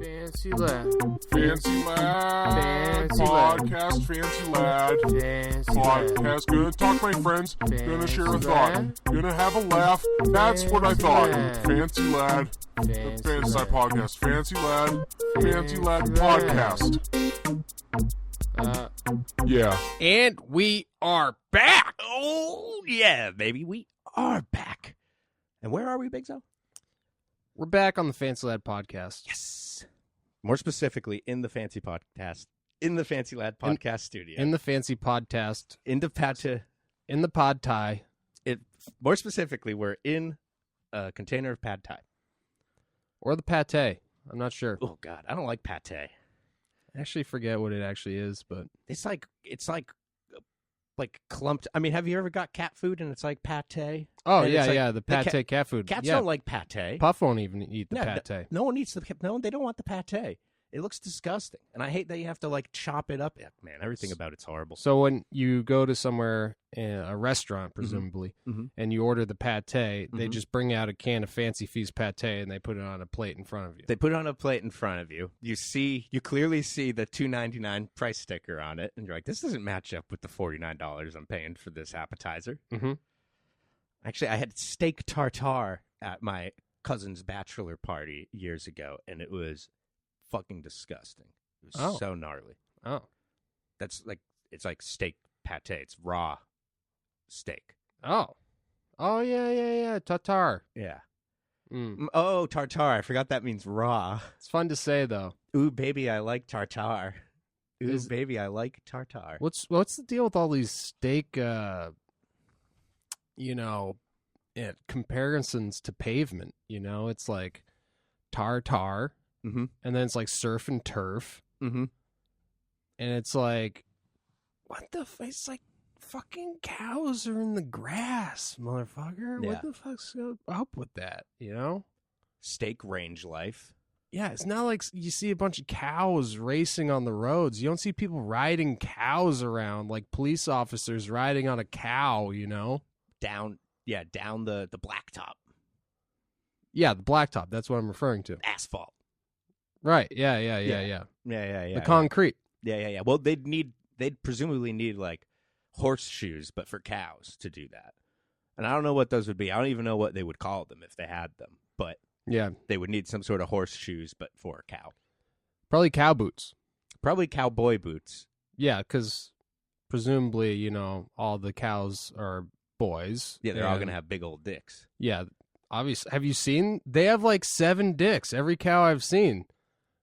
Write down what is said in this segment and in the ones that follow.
Fancy lad. Fancy lad. Fancy Podcast. Fancy lad. Fancy Podcast. Gonna talk to my friends. Gonna share a Fancy thought. lad. Gonna have a laugh. That's what I Fancy thought. lad. Fancy lad. The Fancy Fancy lad. Podcast. Fancy lad. Fancy lad Fancy lad. podcast. Yeah. And we are back. Oh, yeah, baby. We are back. And where are we, Big Zo? We're back on the Fancy Lad podcast. Yes. More specifically, in the Fancy Podcast, in the Fancy Lad Podcast studio. In the Fancy Podcast. In the In the Pod Thai. More specifically, we're in a container of pad thai. Or the pate. I'm not sure. Oh, God. I don't like pate. I actually forget what it actually is, but It's like clumped. I mean, have you ever got cat food and it's like pate? oh And yeah, it's like- yeah, the pate cat food. Cats yeah. don't like pate. Puff won't even eat the No, pate. No one eats the. No, they don't want the pate. It looks disgusting, and I hate that you have to like chop it up. Yeah, man, everything about it's horrible. So when you go to somewhere, a restaurant presumably, Mhm. and you order the pate, they Mhm. just bring out a can of Fancy Feast pate and they put it on a plate in front of you. They put it on a plate in front of you. You clearly see the $2.99 price sticker on it, and you're like, this doesn't match up with the $49 I'm paying for this appetizer. Mm-hmm. Actually, I had steak tartare at my cousin's bachelor party years ago, and it was fucking disgusting. It was Oh. so gnarly. Oh, It's like steak pate. It's raw steak. oh, yeah, Tatar. Yeah. Mm. Oh, tartare. I forgot that means raw. It's fun to say though. Ooh, baby, I like tartare. Ooh, Is- baby, I like tartare. What's the deal with all these steak? Comparisons to pavement. It's like tartar, Mm-hmm. and then it's like surf and turf, Mm-hmm. and it's like, what the? It's like fucking cows are in the grass, motherfucker. Yeah. What the fuck's up with that? Steak range life. Yeah, it's not like you see a bunch of cows racing on the roads. You don't see people riding cows around like police officers riding on a cow, Down the blacktop. Yeah, the blacktop. That's what I'm referring to. Asphalt. Right. Yeah. Yeah. Yeah. The concrete. Yeah. Well, they'd presumably need like horseshoes, but for cows to do that. And I don't know what those would be. I don't even know what they would call them if they had them. But Yeah. they would need some sort of horseshoes, but for a cow. Probably cow boots. Probably cowboy boots. Yeah, because presumably, all the cows are boys. Yeah, they're all and- going to have big old dicks. Yeah, obviously. Have you seen? They have like 7 dicks. Every cow I've seen.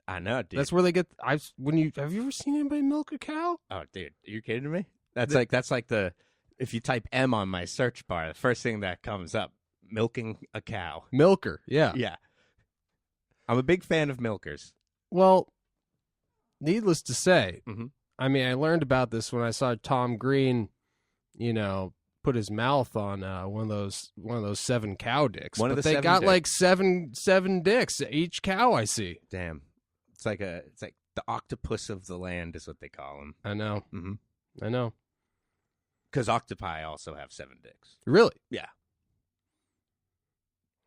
I know, dude. That's where they get. Have you ever seen anybody milk a cow? Oh, dude, are you kidding me? That's like if you type M on my search bar, the first thing that comes up, milking a cow. Milker. Yeah. Yeah. I'm a big fan of milkers. Well, needless to say, Mhm. I mean, I learned about this when I saw Tom Green, put his mouth on one of those 7 cow dicks. One of But the they 7 got dicks. like seven dicks each cow I see. Damn. It's like the octopus of the land is what they call them. I know. Mhm. I know. Because octopi also have 7 dicks. Really? Yeah.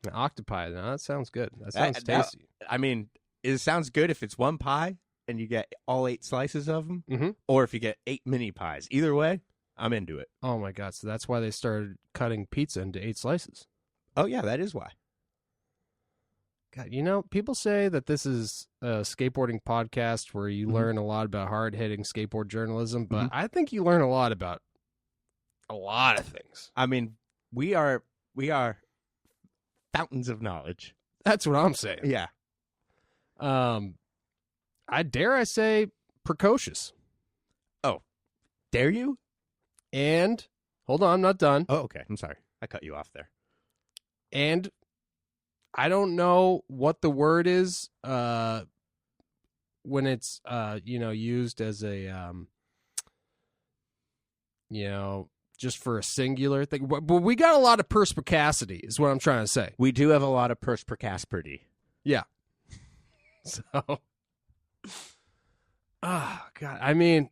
An octopi. Now that sounds good. That sounds that- tasty. I mean, it sounds good if it's one pie and you get all 8 slices of them, Mm-hmm. or if you get 8 mini pies. Either way, I'm into it. Oh my god! So that's why they started cutting pizza into 8 slices. Oh, yeah, that is why. God, people say that this is a skateboarding podcast where you Mhm. learn a lot about hard-hitting skateboard journalism, but Mhm. I think you learn a lot about a lot of things. I mean, we are fountains of knowledge. That's what I'm saying. Yeah. I dare say precocious. Dare you? And hold on, I'm not done. Oh, okay. I'm sorry. I cut you off there. And I don't know what the word is when it's used as a just for a singular thing. But we got a lot of perspicacity is what I'm trying to say. We do have a lot of perspicasperty. Yeah. So God, I mean,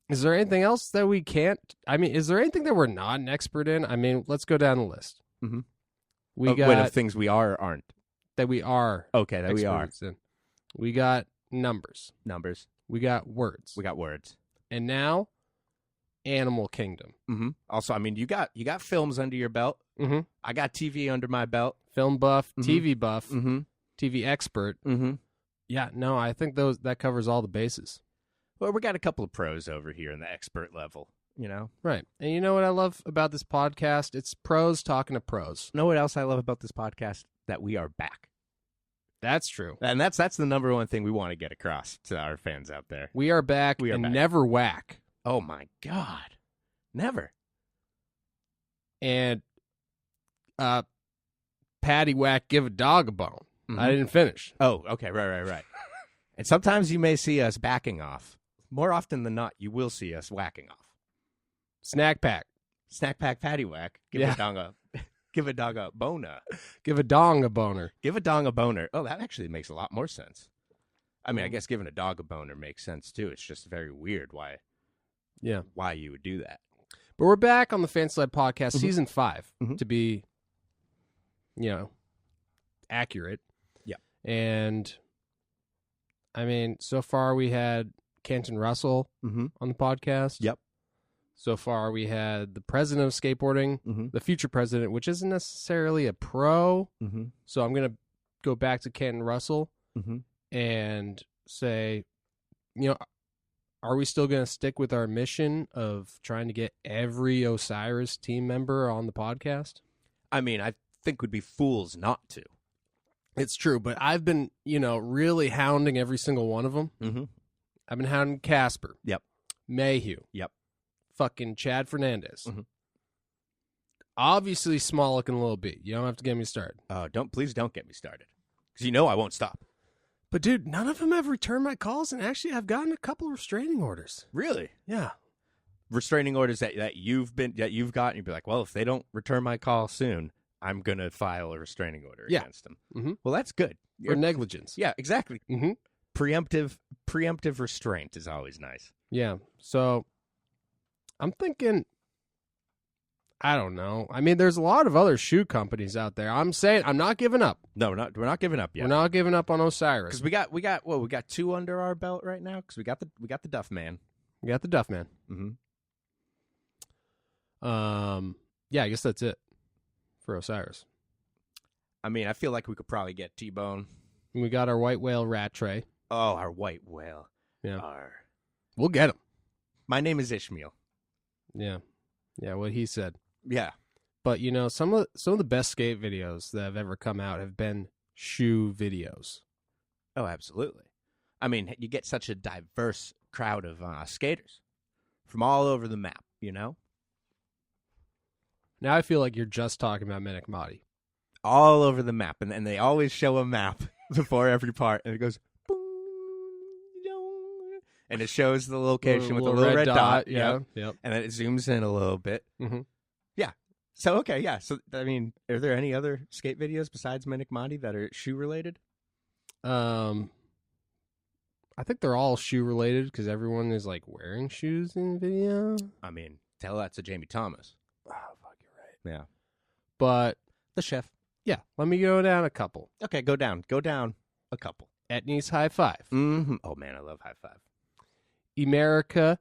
is there anything else that we can't? I mean, is there anything that we're not an expert in? I mean, let's go down the list. Mhm. We Wait, got of things we are or aren't. that we are Okay, that we are. experts in. We got numbers. Numbers. We got words. We got words. And now, Animal Kingdom. Mm-hmm. Also, I mean, you got films under your belt. Mm-hmm. I got TV under my belt. Film buff, Mhm. TV buff, Mm-hmm. TV expert. Mm-hmm. Yeah, no, I think that covers all the bases. Well, we got a couple of pros over here in the expert level, you know? Right. And you know what I love about this podcast? It's pros talking to pros. Know what else I love about this podcast? That we are back. That's true. And that's the number one thing we want to get across to our fans out there. We are back We are and back. never whack. Oh, my God. Never. And Patty whack, give a dog a bone. Mhm. I didn't finish. Oh, okay. Right. And sometimes you may see us backing off. More often than not, you will see us whacking off. Snack pack. Snack pack patty whack. Give Yeah. a dong a give a dog a boner. Give a dong a boner. Give a dong a boner. Oh, that actually makes a lot more sense. I mean, I guess giving a dog a boner makes sense too. It's just very weird why you would do that. But we're back on the Fancy Lad Podcast, Mhm. Season 5, Mhm. to be, accurate. Yeah. And, I mean, so far we had Kenton Russell Mm-hmm. on the podcast. Yep. So far we had the president of skateboarding, Mm-hmm. the future president, which isn't necessarily a pro. Mm-hmm. So I'm going to go back to Kenton Russell Mm-hmm. and say, are we still going to stick with our mission of trying to get every Osiris team member on the podcast? I mean, I think we'd be fools not to. It's true, but I've been, really hounding every single one of them. Mm-hmm. I've been hounding Casper. Yep. Mayhew. Yep. Fucking Chad Fernandez. Mhm. Obviously small looking little B. You don't have to get me started. Oh, please don't get me started. Because you know I won't stop. But dude, none of them have returned my calls, and actually I've gotten a couple restraining orders. Really? Yeah. Restraining orders that you've gotten, you'd be like, well, if they don't return my call soon, I'm gonna file a restraining order Yeah. against them. Mm-hmm. Well, that's good. For negligence. Yeah, exactly. Mm-hmm. Preemptive restraint is always nice. Yeah. So I'm thinking, I don't know. I mean, there's a lot of other shoe companies out there. I'm saying I'm not giving up. No, we're not giving up yet. We're not giving up on Osiris. Because we got 2 under our belt right now. Because we got the Duff Man. We got the Duff Man. Mm-hmm. Yeah, I guess that's it for Osiris. I mean, I feel like we could probably get T-Bone. And we got our white whale rat tray. Oh, our white whale. Yeah. We'll get him. My name is Ishmael. Yeah. Yeah, what he said. Yeah. But some of the best skate videos that have ever come out have been shoe videos. Oh, absolutely. I mean, you get such a diverse crowd of skaters from all over the map, Now I feel like you're just talking about Menikmati. all over the map, and they always show a map before every part, and it goes, boom, and it shows the location with the little red dot. Yeah. Yep. Yep. And then it zooms in a little bit. Mhm. Yeah. So okay, yeah. So I mean, are there any other skate videos besides Menikmati that are shoe related? I think they're all shoe related because everyone is like wearing shoes in the video. I mean, tell that to Jamie Thomas. Oh, fuck, you're right. Yeah. But The chef. yeah, let me go down a couple. Okay, go down a couple. Etnies High Five. Mm-hmm. Oh man, I love High Five. America.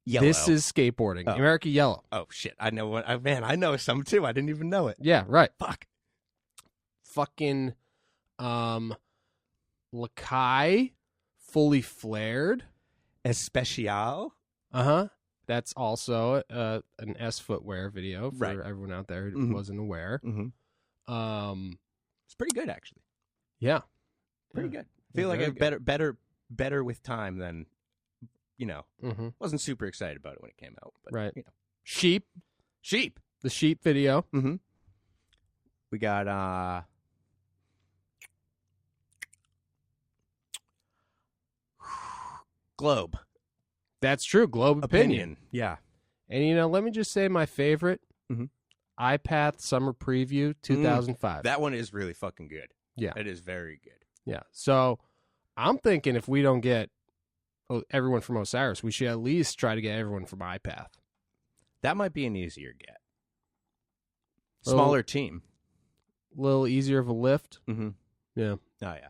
Yellow. This is skateboarding. Oh. America Yellow. Oh shit! I know what. I know some too. I didn't even know it. Yeah, right. Fuck. Fucking Lakai, fully flared. Especial. Uh-huh. That's also an S footwear video for Right. everyone out there who Mhm. wasn't aware. Mm-hmm. It's pretty good actually. Yeah. Pretty Yeah. good. I feel like very it better with time than, Mm-hmm. wasn't super excited about it when it came out. But, Right. Sheep. The sheep video. Mm-hmm. We got Globe. That's true. Globe Opinion. Yeah. And, let me just say my favorite. Mhm. Ipath Summer Preview 2005. That one is really fucking good. Yeah. It is very good. Yeah. So I'm thinking if we don't get everyone from Osiris, we should at least try to get everyone from Ipath. That might be an easier get. Little- Smaller team. A little easier of a lift. Mm-hmm. Yeah. Oh, yeah.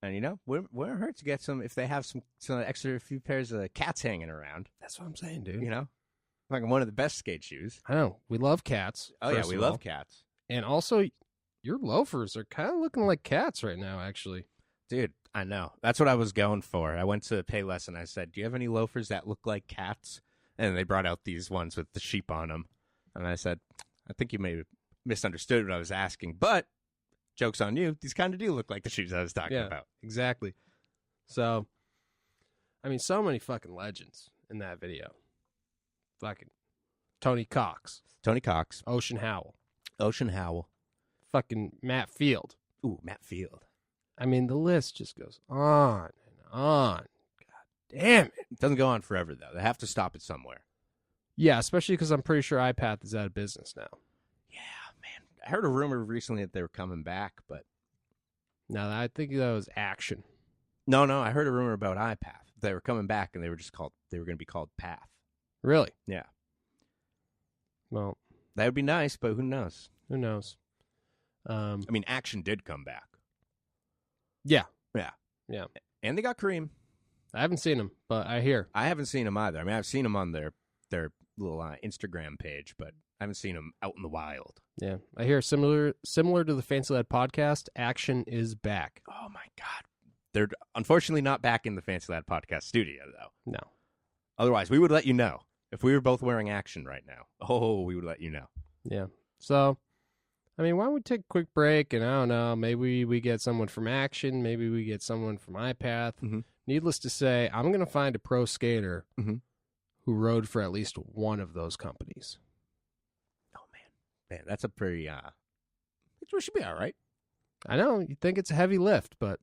And wouldn't hurt to get some if they have some extra few pairs of cats hanging around. That's what I'm saying, dude. Like one of the best skate shoes. I know. We love cats. Oh yeah, we love cats. And also, your loafers are kind of looking like cats right now, actually. Dude, I know. That's what I was going for. I went to Payless and I said, "Do you have any loafers that look like cats?" And they brought out these ones with the sheep on them. And I said, "I think you may have misunderstood what I was asking, but joke's on you. These kind of do look like the shoes I was talking about." Exactly. So, I mean, so many fucking legends in that video. Fucking Tony Cox. Ocean Howell. Fucking Matt Field. Ooh, Matt Field. I mean, the list just goes on and on. God damn it. It doesn't go on forever, though. They have to stop it somewhere. Yeah, especially because I'm pretty sure Ipath is out of business now. Yeah, man. I heard a rumor recently that they were coming back, but... No, I think that was Action. No, I heard a rumor about Ipath. They were coming back, and they were going to be called Path. Really? Yeah. Well... That would be nice, but who knows? Who knows? I mean, Action did come back. Yeah. And they got Cream. I haven't seen him, but I hear. I haven't seen him either. I mean, I've seen him on their little Instagram page, but I haven't seen him out in the wild. Yeah. I hear similar to the Fancy Lad podcast, Action is back. Oh, my God. They're unfortunately not back in the Fancy Lad podcast studio, though. No. Otherwise, we would let you know. If we were both wearing Action right now, we would let you know. Yeah. So, I mean, why don't we take a quick break? And I don't know, maybe we get someone from Action. Maybe we get someone from Ipath. Mm-hmm. Needless to say, I'm going to find a pro skater mm-hmm. who rode for at least one of those companies. Oh, man. That's a pretty, it should be all right. I know, you think it's a heavy lift, but,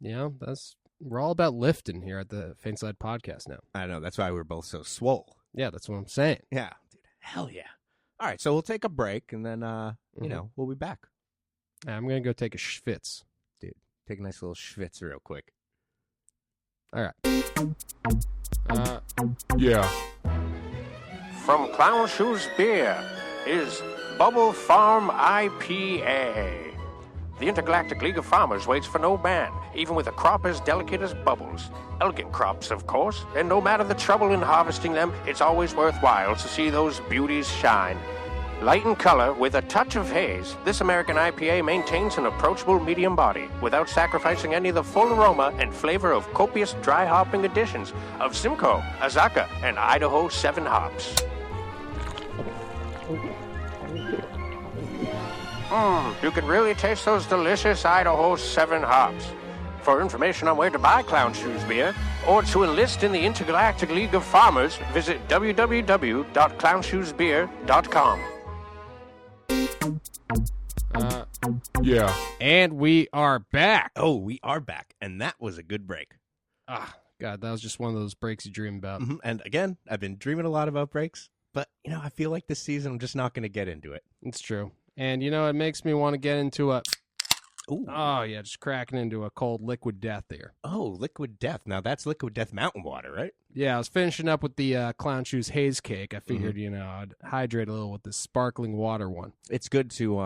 we're all about lifting here at the Fancy Lad podcast now. I know, that's why we're both so swole. Yeah, that's what I'm saying. Yeah. Dude, hell yeah. All right, so we'll take a break, and then, we'll be back. I'm going to go take a schwitz. Dude, take a nice little schwitz real quick. All right. Yeah. From Clown Shoes Beer is Bubble Farm IPA. The Intergalactic League of Farmers waits for no man, even with a crop as delicate as bubbles. Elegant crops, of course, and no matter the trouble in harvesting them, it's always worthwhile to see those beauties shine. Light in color with a touch of haze, this American IPA maintains an approachable medium body without sacrificing any of the full aroma and flavor of copious dry hopping additions of Simcoe, Azaka, and Idaho 7 hops. You can really taste those delicious Idaho 7 hops. For information on where to buy Clown Shoes Beer or to enlist in the Intergalactic League of Farmers, visit www.clownshoesbeer.com. Yeah. And we are back. Oh, we are back, and that was a good break. God, that was just one of those breaks you dream about. Mm-hmm. And again, I've been dreaming a lot about breaks, but, I feel like this season I'm just not going to get into it. It's true. And, it makes me want to get into a... Ooh. Oh, yeah, just cracking into a cold liquid death here. Oh, liquid death. Now, that's liquid death mountain water, right? Yeah, I was finishing up with the Clown Shoes Haze Cake. I figured, I'd hydrate a little with the sparkling water one. It's good to,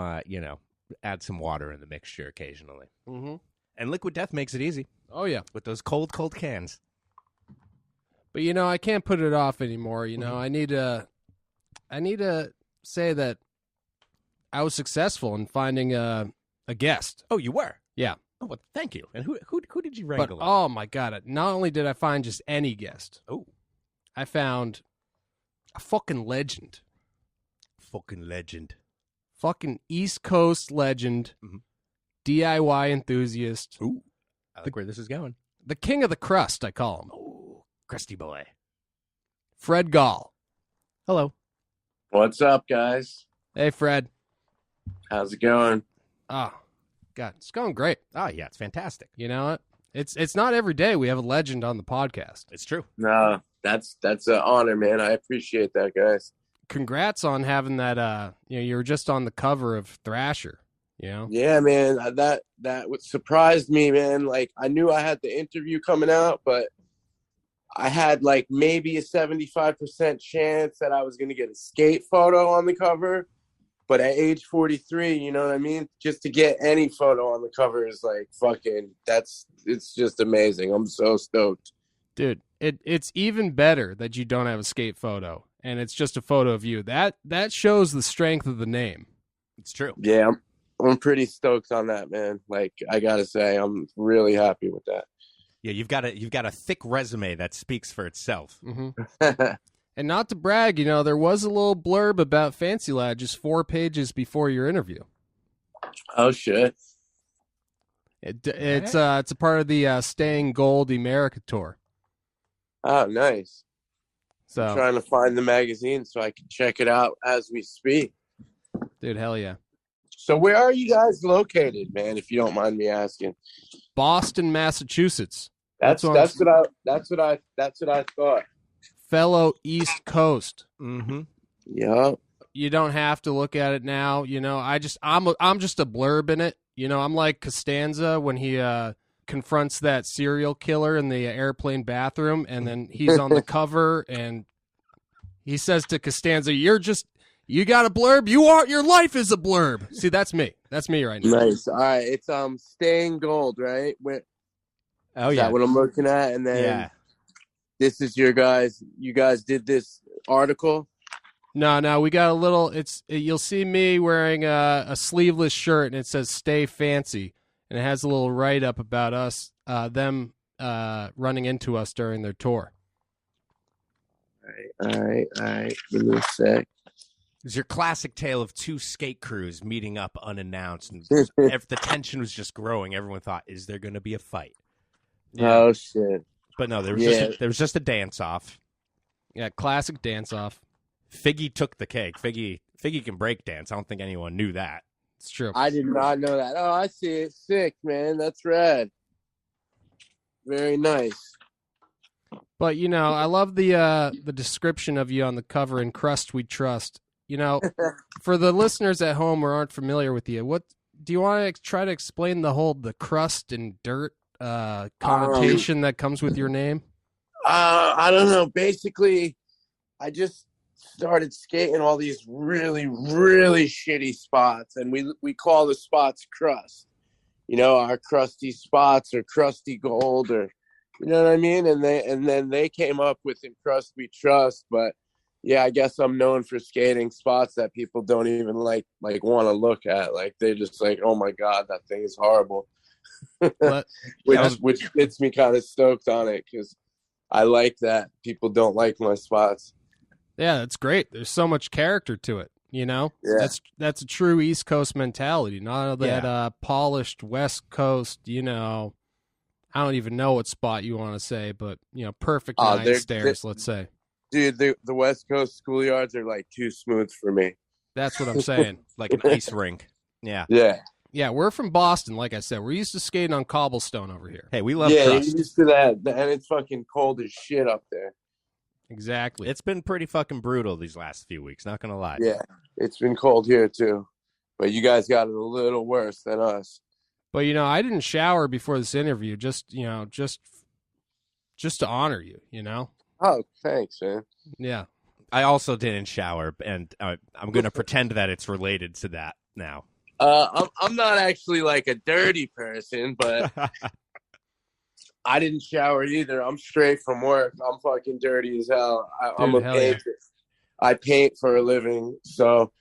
add some water in the mixture occasionally. Mm-hmm. And liquid death makes it easy. Oh, yeah. With those cold cans. But, I can't put it off anymore. I need to say that I was successful in finding a guest. Oh, you were? Yeah. Oh, well, thank you. And who did you But, wrangle? oh, my God. Not only did I find just any guest. Oh. I found a fucking legend. Fucking legend. Fucking East Coast legend. Mm-hmm. DIY enthusiast. Ooh. I like where this is going. The king of the crust, I call him. Oh, crusty boy. Fred Gall. Hello. What's up, guys? Hey, Fred. How's it going? Oh, God, it's going great. Oh, yeah, it's fantastic. You know what? It's not every day we have a legend on the podcast. It's true. No, that's an honor, man. I appreciate that, guys. Congrats on having that. You were just on the cover of Thrasher. Yeah, man. That surprised me, man. Like, I knew I had the interview coming out, but I had like maybe a 75% chance that I was gonna get a skate photo on the cover. But at age 43, you know what I mean? Just to get any photo on the cover is like fucking, it's just amazing. I'm so stoked. Dude, it's even better that you don't have a skate photo and it's just a photo of you. That shows the strength of the name. It's true. Yeah, I'm pretty stoked on that, man. Like, I gotta say, I'm really happy with that. Yeah, you've got a thick resume that speaks for itself. Mm-hmm. And not to brag, you know, there was a little blurb about Fancy Lad just 4 pages before your interview. Oh shit! It's a part of the Staying Gold America tour. Oh, nice. So I'm trying to find the magazine so I can check it out as we speak. Dude, hell yeah. So where are you guys located, man? If you don't mind me asking. Boston, Massachusetts. That's what I thought. Fellow East Coast. Mm-hmm. Yeah. You don't have to look at it now. You know, I'm just a blurb in it. You know, I'm like Costanza when he confronts that serial killer in the airplane bathroom, and then he's on the cover, and he says to Costanza, "You got a blurb. Your life is a blurb." See, that's me. That's me right now. Nice. All right. It's Staying Gold, right? Oh is yeah. that what I'm looking at? And then this is your guys. You guys did this article. No, we got a little. You'll see me wearing a sleeveless shirt, and it says "Stay Fancy," and it has a little write up about us, them running into us during their tour. All right. Give me a sec. It's your classic tale of 2 skate crews meeting up unannounced, and the tension was just growing. Everyone thought, "Is there going to be a fight?" Yeah. Oh shit! But no, there was just a dance off. Yeah, classic dance off. Figgy took the cake. Figgy can break dance. I don't think anyone knew that. It's true. I did not know that. Oh, I see it. Sick, man. That's rad. Very nice. But you know, I love the description of you on the cover. "In crust we trust." You know, for the listeners at home who aren't familiar with you, what do you want to try to explain the crust and dirt connotation that comes with your name? I don't know. Basically, I just started skating all these really, really shitty spots, and we call the spots crust. You know, our crusty spots or crusty gold, or you know what I mean. And then they came up with "In crust we trust," but yeah, I guess I'm known for skating spots that people don't even like want to look at. Like they're just like, "Oh my god, that thing is horrible," which gets me kind of stoked on it because I like that people don't like my spots. Yeah, that's great. There's so much character to it. You know, that's a true East Coast mentality, not that polished West Coast. You know, I don't even know what spot you want to say, but you know, perfect nine stairs. Let's say. Dude, the West Coast schoolyards are like too smooth for me. That's what I'm saying. Like an ice rink. Yeah. Yeah, we're from Boston, like I said. We're used to skating on cobblestone over here. Hey, we love crust. crust. You're used to that, and it's fucking cold as shit up there. Exactly. It's been pretty fucking brutal these last few weeks, not gonna lie. Yeah, it's been cold here too. But you guys got it a little worse than us. But you know, I didn't shower before this interview, just to honor you, you know? Oh, thanks, man. Yeah. I also didn't shower, and I'm going to pretend that it's related to that now. I'm not actually like a dirty person, but I didn't shower either. I'm straight from work. I'm fucking dirty as hell. I'm a painter. Yeah. I paint for a living, so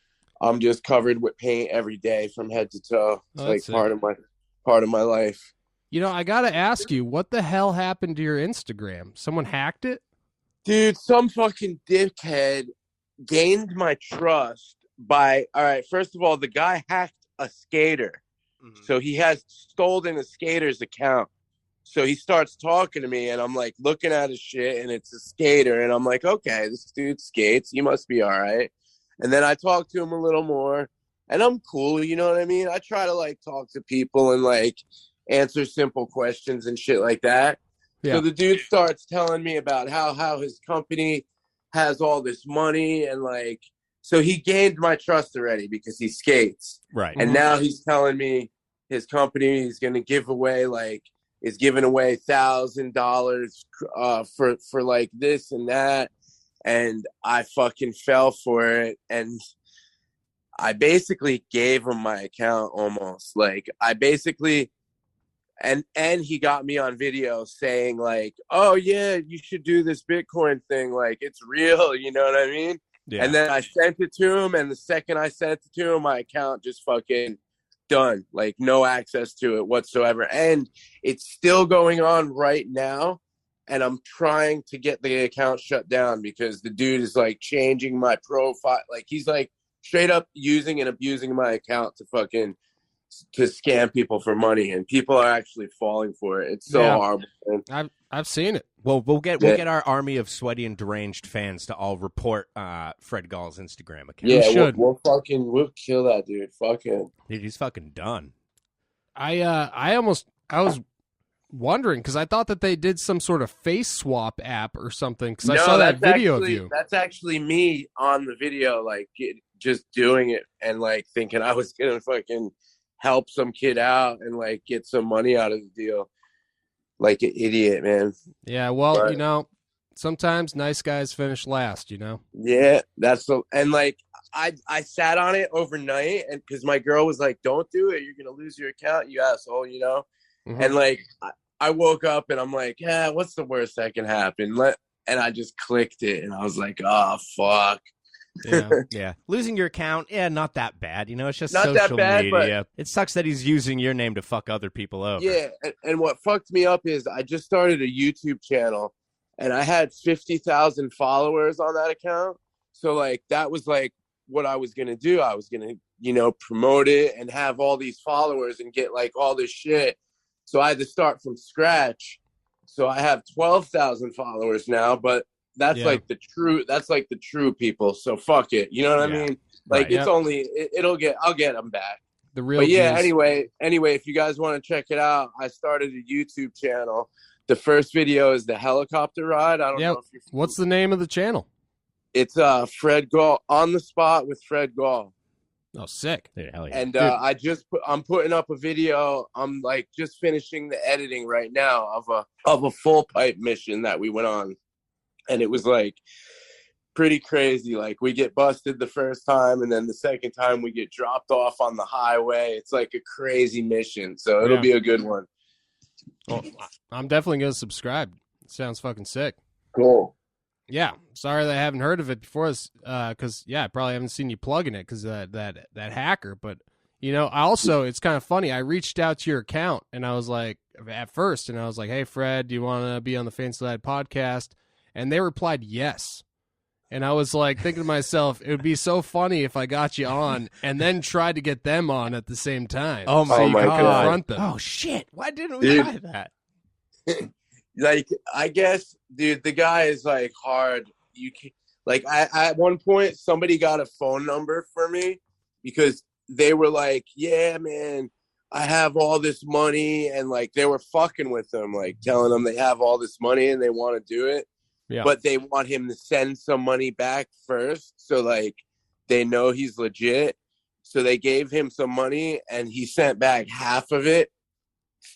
I'm just covered with paint every day from head to toe. It's part of my life. You know, I got to ask you, what the hell happened to your Instagram? Someone hacked it? Dude, some fucking dickhead gained my trust by, all right, first of all, the guy hacked a skater. Mm-hmm. So he has stolen a skater's account. So he starts talking to me, and I'm like looking at his shit, and it's a skater. And I'm like, okay, this dude skates. He must be all right. And then I talk to him a little more, and I'm cool. You know what I mean? I try to like talk to people and like answer simple questions and shit like that. Yeah. So the dude starts telling me about how his company has all this money, and like, so he gained my trust already because he skates. Right. And now he's telling me his company is going to give away is giving away $1,000 for like this and that. And I fucking fell for it. And I basically gave him my account almost. Like I basically and he got me on video saying like, "Oh yeah, you should do this Bitcoin thing. Like it's real." You know what I mean? Yeah. And then I sent it to him, and the second I sent it to him, my account just fucking done. Like no access to it whatsoever. And it's still going on right now. And I'm trying to get the account shut down because the dude is like changing my profile. Like he's like straight up using and abusing my account to scam people for money, and people are actually falling for it. It's so horrible. Man. I've seen it. Well, we'll get our army of sweaty and deranged fans to all report Fred Gall's Instagram account. Yeah, we'll kill that dude. Fucking dude, he's fucking done. I was wondering because I thought that they did some sort of face swap app or something because I saw that video of you. That's actually me on the video, like just doing it and like thinking I was gonna fucking help some kid out and like get some money out of the deal. Like an idiot, man. Yeah, well, you know, sometimes nice guys finish last, you know? Yeah, and like I sat on it overnight, and because my girl was like, "Don't do it, you're gonna lose your account, you asshole," you know? Mm-hmm. And like I woke up and I'm like, "Yeah, what's the worst that can happen?" And I just clicked it and I was like, "Oh fuck." Yeah. Losing your account, not that bad. You know, it's just not social that bad, media. It sucks that he's using your name to fuck other people over. Yeah, and what fucked me up is I just started a YouTube channel, and I had 50,000 followers on that account. So like that was like what I was gonna do. I was gonna, you know, promote it and have all these followers and get like all this shit. So I had to start from scratch. So I have 12,000 followers now, but that's like the true people. So fuck it. You know what I mean? Like it's only, I'll get them back. The real. But anyway, if you guys want to check it out, I started a YouTube channel. The first video is the helicopter ride. I don't know if you're What's the name of the channel? It's Fred Gall, On the Spot with Fred Gall. Oh, sick. Dude, hell yeah. And I'm putting up a video. I'm like just finishing the editing right now of a full pipe mission that we went on. And it was like pretty crazy. Like we get busted the first time, and then the second time we get dropped off on the highway. It's like a crazy mission. So it'll be a good one. Well, I'm definitely going to subscribe. It sounds fucking sick. Cool. Yeah. Sorry that I haven't heard of it before this, because, I probably haven't seen you plugging it because that hacker. But, you know, it's kind of funny. I reached out to your account, and I was like, at first, and I was like, "Hey, Fred, do you want to be on the Fancy Lad podcast?" And they replied yes. And I was like thinking to myself, it would be so funny if I got you on and then tried to get them on at the same time. Oh my God. Confront them. Oh shit. Why didn't we try that? Like, I guess, dude, the guy is like hard. You can, like, at one point somebody got a phone number for me because they were like, "Yeah, man, I have all this money," and like they were fucking with them, like telling them they have all this money and they want to do it. Yeah. But they want him to send some money back first. So like they know he's legit. So they gave him some money and he sent back half of it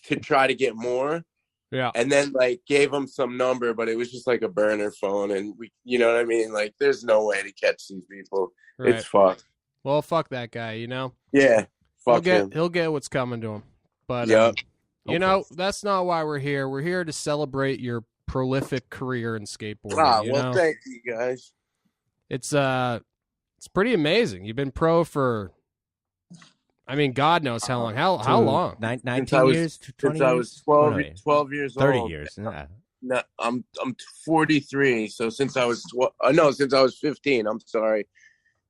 to try to get more. Yeah. And then like gave him some number, but it was just like a burner phone. And we, you know what I mean? Like there's no way to catch these people. Right. It's fucked. Well, fuck that guy, you know? Yeah. Fuck him. He'll get what's coming to him. But, you know, that's not why we're here. We're here to celebrate your prolific career in skateboarding. Well, thank you guys. It's pretty amazing. You've been pro for, I mean, God knows how long. How long? 19 years? 20 since I was 12 years 30 old. 30 years. Yeah. No, I'm 43. So since I was since I was 15. I'm sorry.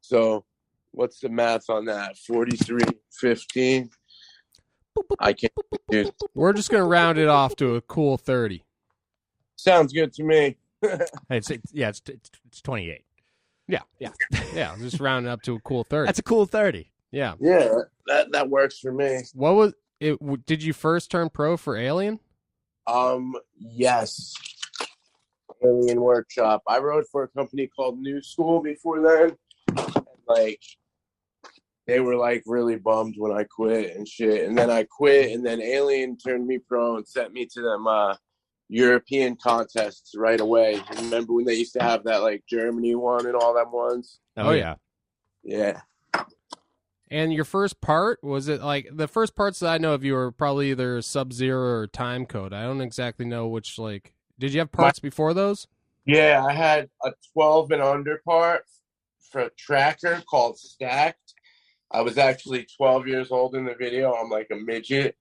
So what's the math on that? 43, 15. I can't. Dude. We're just gonna round it off to a cool 30. Sounds good to me. It's 28. Yeah. Just rounding up to a cool 30. That's a cool 30. Yeah. Yeah, that works for me. What was it? Did you first turn pro for Alien? Yes. Alien Workshop. I rode for a company called New School before then. And, like, they were like really bummed when I quit and shit. And then I quit, and then Alien turned me pro and sent me to them European contests right away. Remember when they used to have that like Germany one and all them ones? Oh yeah. Yeah. And your first part, was it like the first parts that I know of you were probably either Sub-Zero or Time Code. I don't exactly know which, like, did you have parts before those? Yeah, I had a 12 and under part for a tracker called Stacked. I was actually 12 years old in the video. I'm like a midget.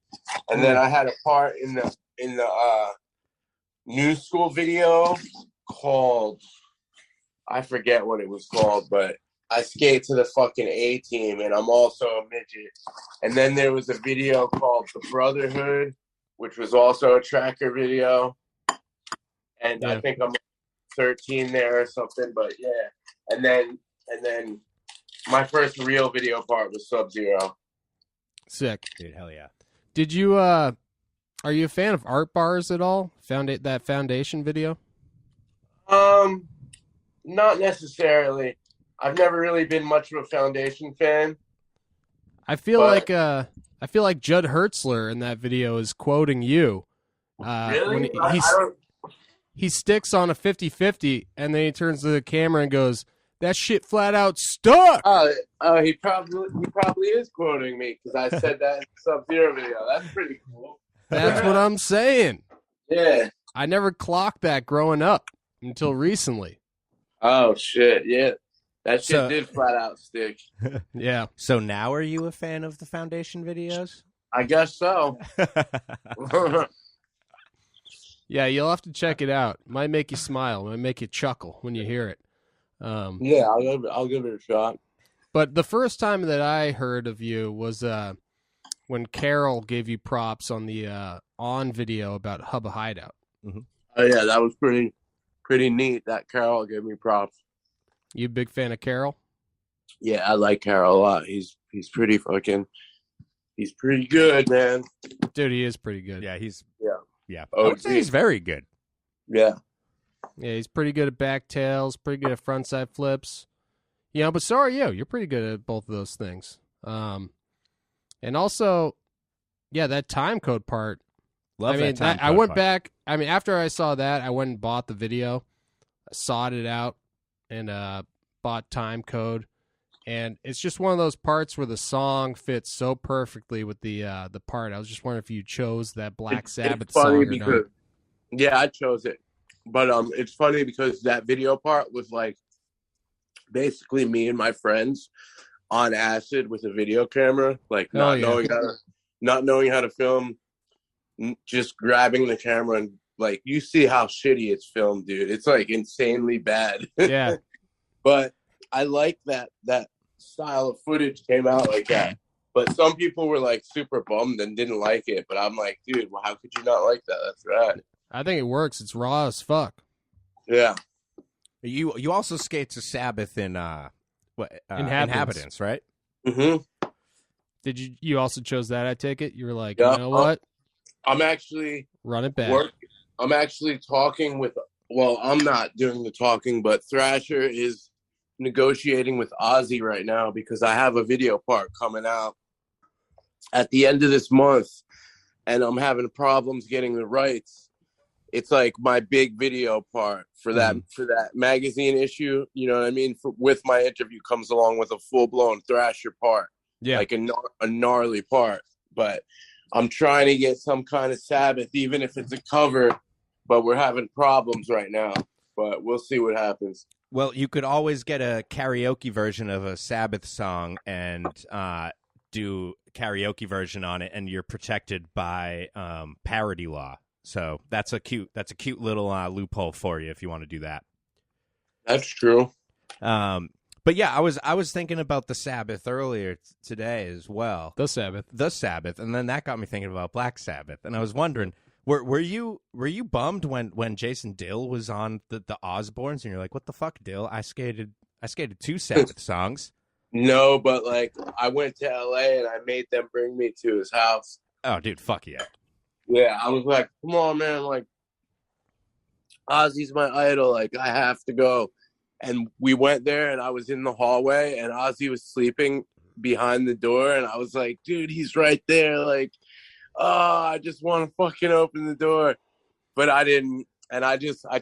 And then I had a part in the new school video called, I forget what it was called, but I skate to the fucking A team and I'm also a midget. And then there was a video called The Brotherhood, which was also a tracker video. And I think I'm 13 there or something, but yeah. And then my first real video part was Sub-Zero. Sick. Dude, hell yeah. Did you are you a fan of art bars at all? Found it that Foundation video? Not necessarily. I've never really been much of a Foundation fan. I feel like Judd Hertzler in that video is quoting you. Really? When he sticks on a 50-50 and then he turns to the camera and goes, "That shit flat out stuck." He probably is quoting me because I said that in the Sub-Zero video. That's pretty cool. That's what I'm saying. Yeah. I never clocked that growing up until recently. Oh shit! Yeah, that shit did flat out stick. Yeah. So now are you a fan of the Foundation videos? I guess so. Yeah, you'll have to check it out. It might make you smile. It might make you chuckle when you hear it. Yeah, I'll give it a shot. But the first time that I heard of you was when Carol gave you props on the On video about Hubba Hideout. Mm-hmm. Oh yeah, that was pretty neat. That Carol gave me props. You a big fan of Carol? Yeah, I like Carol a lot. He's pretty good, man. Dude, he is pretty good. Yeah. Oh, I would say he's very good. Yeah. Yeah, he's pretty good at back tails, pretty good at frontside flips. You know, but so are you. You're pretty good at both of those things. And also, yeah, that time code part. I went back. I mean, after I saw that, I went and bought the video, sought it out, and bought time code. And it's just one of those parts where the song fits so perfectly with the part. I was just wondering if you chose that Black Sabbath song or not. Yeah, I chose it. But it's funny because that video part was like basically me and my friends on acid with a video camera, like not knowing how to film, just grabbing the camera and like you see how shitty it's filmed, dude. It's like insanely bad. Yeah. But I like that style of footage came out like that. But some people were like super bummed and didn't like it. But I'm like, dude, well, how could you not like that? That's rad. I think it works. It's raw as fuck. Yeah. You also skate to Sabbath in Inhabitants, right? Mm-hmm. Did you also chose that? I take it you were like, yeah, you know what? I'm actually run it back. I'm actually talking with. Well, I'm not doing the talking, but Thrasher is negotiating with Ozzy right now because I have a video part coming out at the end of this month, and I'm having problems getting the rights. It's like my big video part for that magazine issue. You know what I mean? With my interview comes along with a full blown Thrasher part, like a gnarly part. But I'm trying to get some kind of Sabbath, even if it's a cover. But we're having problems right now. But we'll see what happens. Well, you could always get a karaoke version of a Sabbath song and do karaoke version on it, and you're protected by parody law. So that's a cute little loophole for you if you want to do that. That's true. But yeah, I was thinking about the Sabbath earlier today as well. The Sabbath, and then that got me thinking about Black Sabbath, and I was wondering, were you bummed when Jason Dill was on the Osbournes, and you're like, what the fuck, Dill? I skated 2 Sabbath songs. No, but like I went to LA and I made them bring me to his house. Oh, dude, fuck yeah. Yeah, I was like, come on, man. Like, Ozzy's my idol. Like, I have to go. And we went there, and I was in the hallway, and Ozzy was sleeping behind the door. And I was like, dude, he's right there. Like, I just want to fucking open the door. But I didn't. And I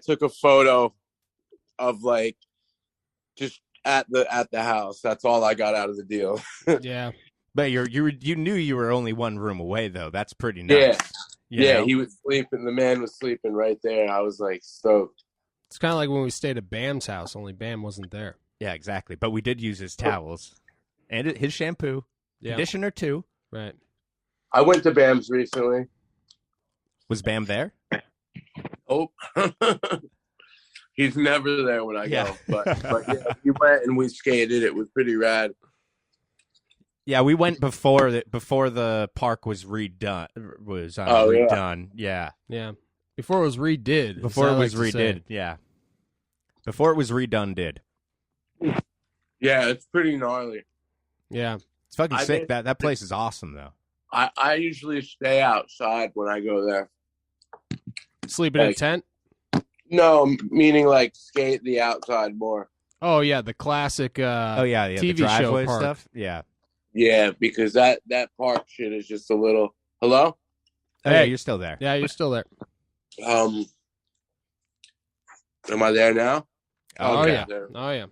took a photo of, like, just at the house. That's all I got out of the deal. Yeah. But you knew you were only one room away, though. That's pretty nice. Yeah, know? he was sleeping. The man was sleeping right there. I was like stoked. It's kind of like when we stayed at Bam's house, only Bam wasn't there. Yeah, exactly. But we did use his towels and his shampoo, conditioner too. Right. I went to Bam's recently. Was Bam there? Oh, he's never there when I go. But yeah, we went and we skated. It was pretty rad. Yeah, we went before the park was redone. Redone. Yeah. Yeah. Before it was redid. Before it was redid. Yeah. Before it was redone. Did. Yeah, it's pretty gnarly. Yeah. It's fucking sick. That place is awesome, though. I usually stay outside when I go there. Sleeping in a tent? No, meaning like skate the outside more. Oh yeah, the classic TV the driveway show park stuff. Yeah. Yeah, because that park shit is just a little. Hello? Hey, you're still there. Yeah, you're still there. Am I there now? Oh Okay, yeah. there. Oh yeah.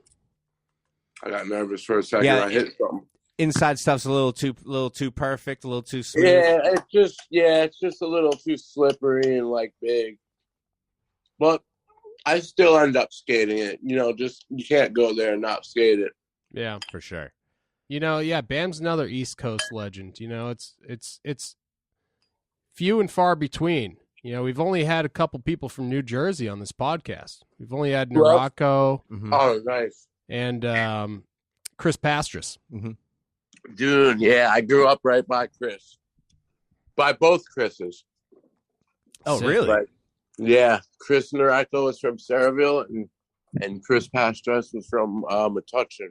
I got nervous for a second. Yeah, I hit something. Inside stuff's a little too perfect, a little too smooth. Yeah, it's just a little too slippery and like big. But I still end up skating it. Just you can't go there and not skate it. Yeah, for sure. Bam's another East Coast legend. It's few and far between. We've only had a couple people from New Jersey on this podcast. We've only had Narocco. Oh, nice. And Chris Pastras. Mm-hmm. Dude, yeah, I grew up right by Chris. By both Chris's. Oh, really? But, yeah, Chris Narocco was from Saraville, and Chris Pastras was from Metuchen.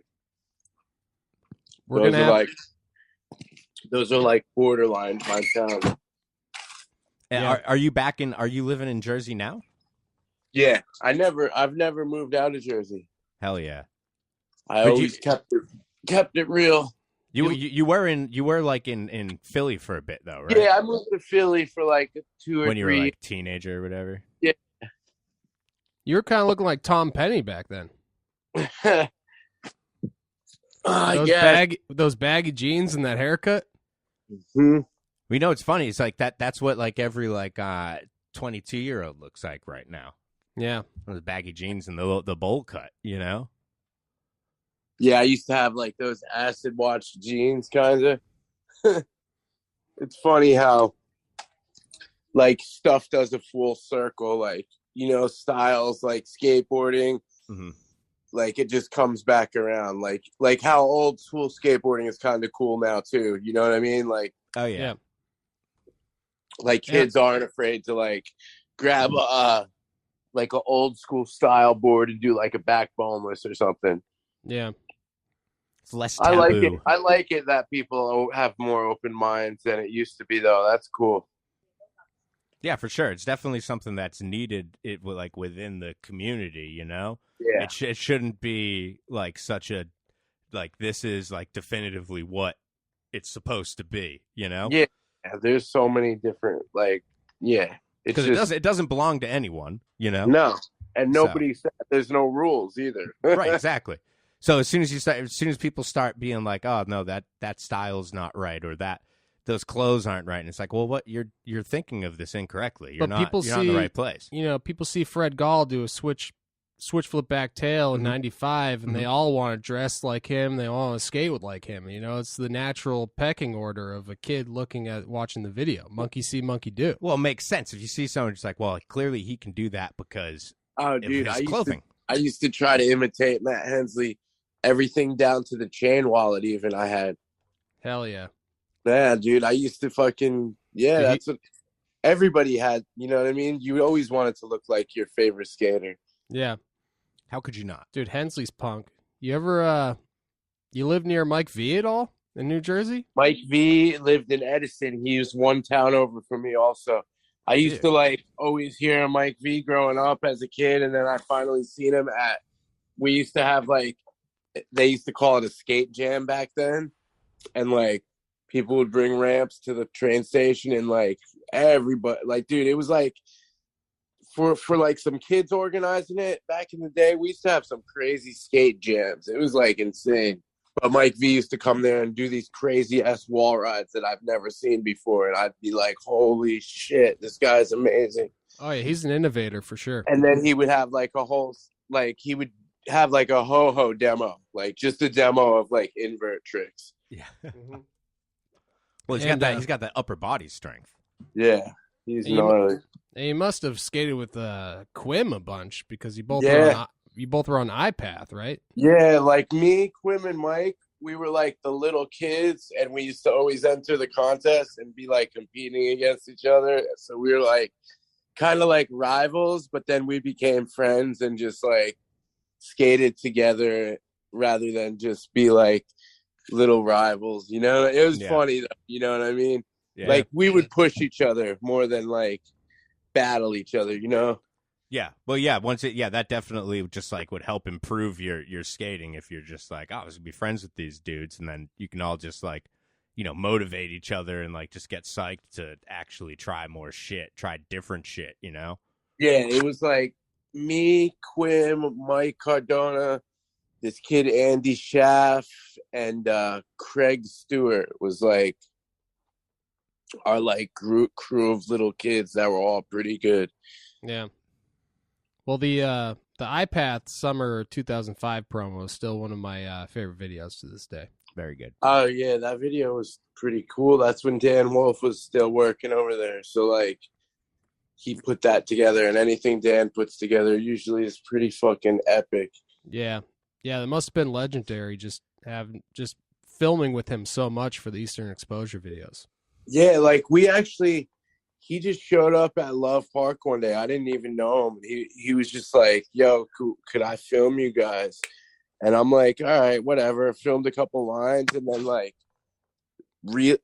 Those are like borderline my town. And are you living in Jersey now? Yeah, I've never moved out of Jersey. Hell yeah. I always kept it real. You were like in Philly for a bit though, right? Yeah, I moved to Philly for like 2 or 3 when you were like a teenager or whatever. Yeah. You were kind of looking like Tom Penny back then. Those baggy jeans and that haircut. Mm-hmm. We know it's funny. It's like that's what like every like 22-year-old looks like right now. Yeah, those baggy jeans and the bowl cut. Yeah, I used to have like those acid wash jeans, kind of. It's funny how like stuff does a full circle, like styles like skateboarding. Mm-hmm. Like it just comes back around, like how old school skateboarding is kind of cool now too. You know what I mean? Like, oh yeah. Like kids aren't afraid to like grab like an old school style board and do like a backboneless or something. Yeah. It's less taboo. I like it that people have more open minds than it used to be, though. That's cool. Yeah, for sure. It's definitely something that's needed like within the community, Yeah. It shouldn't be like such a like this is like definitively what it's supposed to be, Yeah. There's so many different because it doesn't belong to anyone, No, and nobody said there's no rules either. Right, exactly. So as soon as people start being like, oh no, that style's not right, or that those clothes aren't right, and it's like, well, what you're thinking of this incorrectly. You're not in the right place. People see Fred Gall do a switch flip back tail in '95, and they all want to dress like him. They all want to skate like him. It's the natural pecking order of a kid watching the video. Monkey see, monkey do. Well, it makes sense if you see someone just like, well, clearly he can do that because of his clothing. I used to try to imitate Matt Hensley, everything down to the chain wallet. Even I had. Hell yeah. Yeah, dude. I used to fucking that's what everybody had. You know what I mean? You always wanted to look like your favorite skater. Yeah. How could you not? Dude, Hensley's punk. You ever you live near Mike V at all in New Jersey? Mike V lived in Edison. He was one town over from me also. I used to like always hear Mike V growing up as a kid, and then I finally seen him we used to have like they used to call it a skate jam back then. And like people would bring ramps to the train station, and like everybody, like, dude, it was like for like some kids organizing it back in the day. We used to have some crazy skate jams. It was like insane. But Mike V used to come there and do these crazy wall rides that I've never seen before, and I'd be like, "Holy shit, this guy's amazing!" Oh yeah, he's an innovator for sure. And then he would have like a whole he would have like a ho demo, like just a demo of like invert tricks. Yeah. Mm-hmm. Well, he's got that upper body strength. Yeah, he's gnarly. And you must have skated with Quim a bunch because you both were on Ipath, right? Yeah, like me, Quim, and Mike, we were like the little kids, and we used to always enter the contest and be like competing against each other. So we were like kind of like rivals, but then we became friends and just like skated together rather than just be like little rivals. You know, it was funny though, you know what I mean? Yeah. Like we would push each other more than like battle each other, you know? Yeah. Well, yeah, that definitely just like would help improve your skating if you're just like, oh, I was gonna be friends with these dudes, and then you can all just like, you know, motivate each other and like just get psyched to actually try more shit, try different shit, you know? Yeah, it was like me, Quim, Mike Cardona, this kid Andy Schaff, and Craig Stewart was like our like crew of little kids that were all pretty good. Yeah. Well, the Ipath Summer 2005 promo is still one of my favorite videos to this day. Very good. Oh yeah, that video was pretty cool. That's when Dan Wolf was still working over there. So like he put that together, and anything Dan puts together usually is pretty fucking epic. Yeah. Yeah, that must have been legendary just filming with him so much for the Eastern Exposure videos. Yeah, like he just showed up at Love Park one day. I didn't even know him. He was just like, "Yo, could I film you guys?" And I'm like, "All right, whatever." Filmed a couple lines, and then like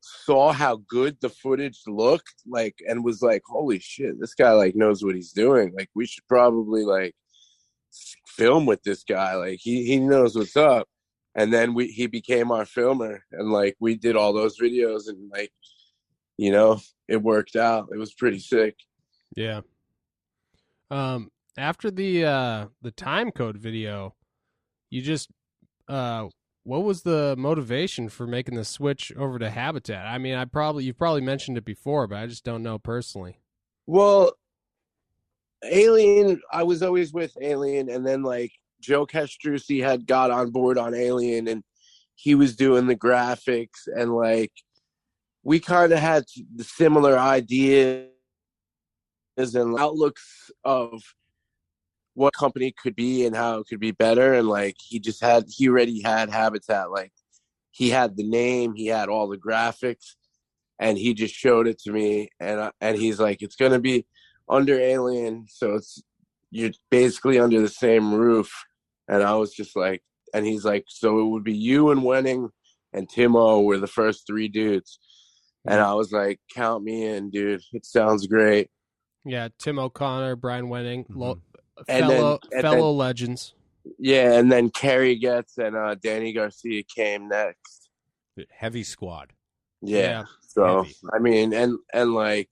saw how good the footage looked, like, and was like, "Holy shit, this guy like knows what he's doing. Like, we should probably like film with this guy. Like, he knows what's up." And then he became our filmer, and like we did all those videos, and like, you know, it worked out. It was pretty sick. Yeah. After the time code video, you just what was the motivation for making the switch over to Habitat? I mean, you've probably mentioned it before, but I just don't know personally. Well, Alien, I was always with Alien, and then like Joe Castrucci had got on board on Alien, and he was doing the graphics, and like we kind of had the similar ideas and outlooks of what company could be and how it could be better. And like he already had Habitat. Like he had the name, he had all the graphics, and he just showed it to me. And he's like, "It's gonna be under Alien, so you're basically under the same roof." And I was just like, and he's like, "So it would be you and Wenning and Timo were the first three dudes." And I was like, "Count me in, dude. It sounds great." Yeah, Tim O'Connor, Brian Wenning, and fellow legends. Yeah, and then Kerry Getz and Danny Garcia came next. Heavy squad. Yeah. So heavy. I mean, and like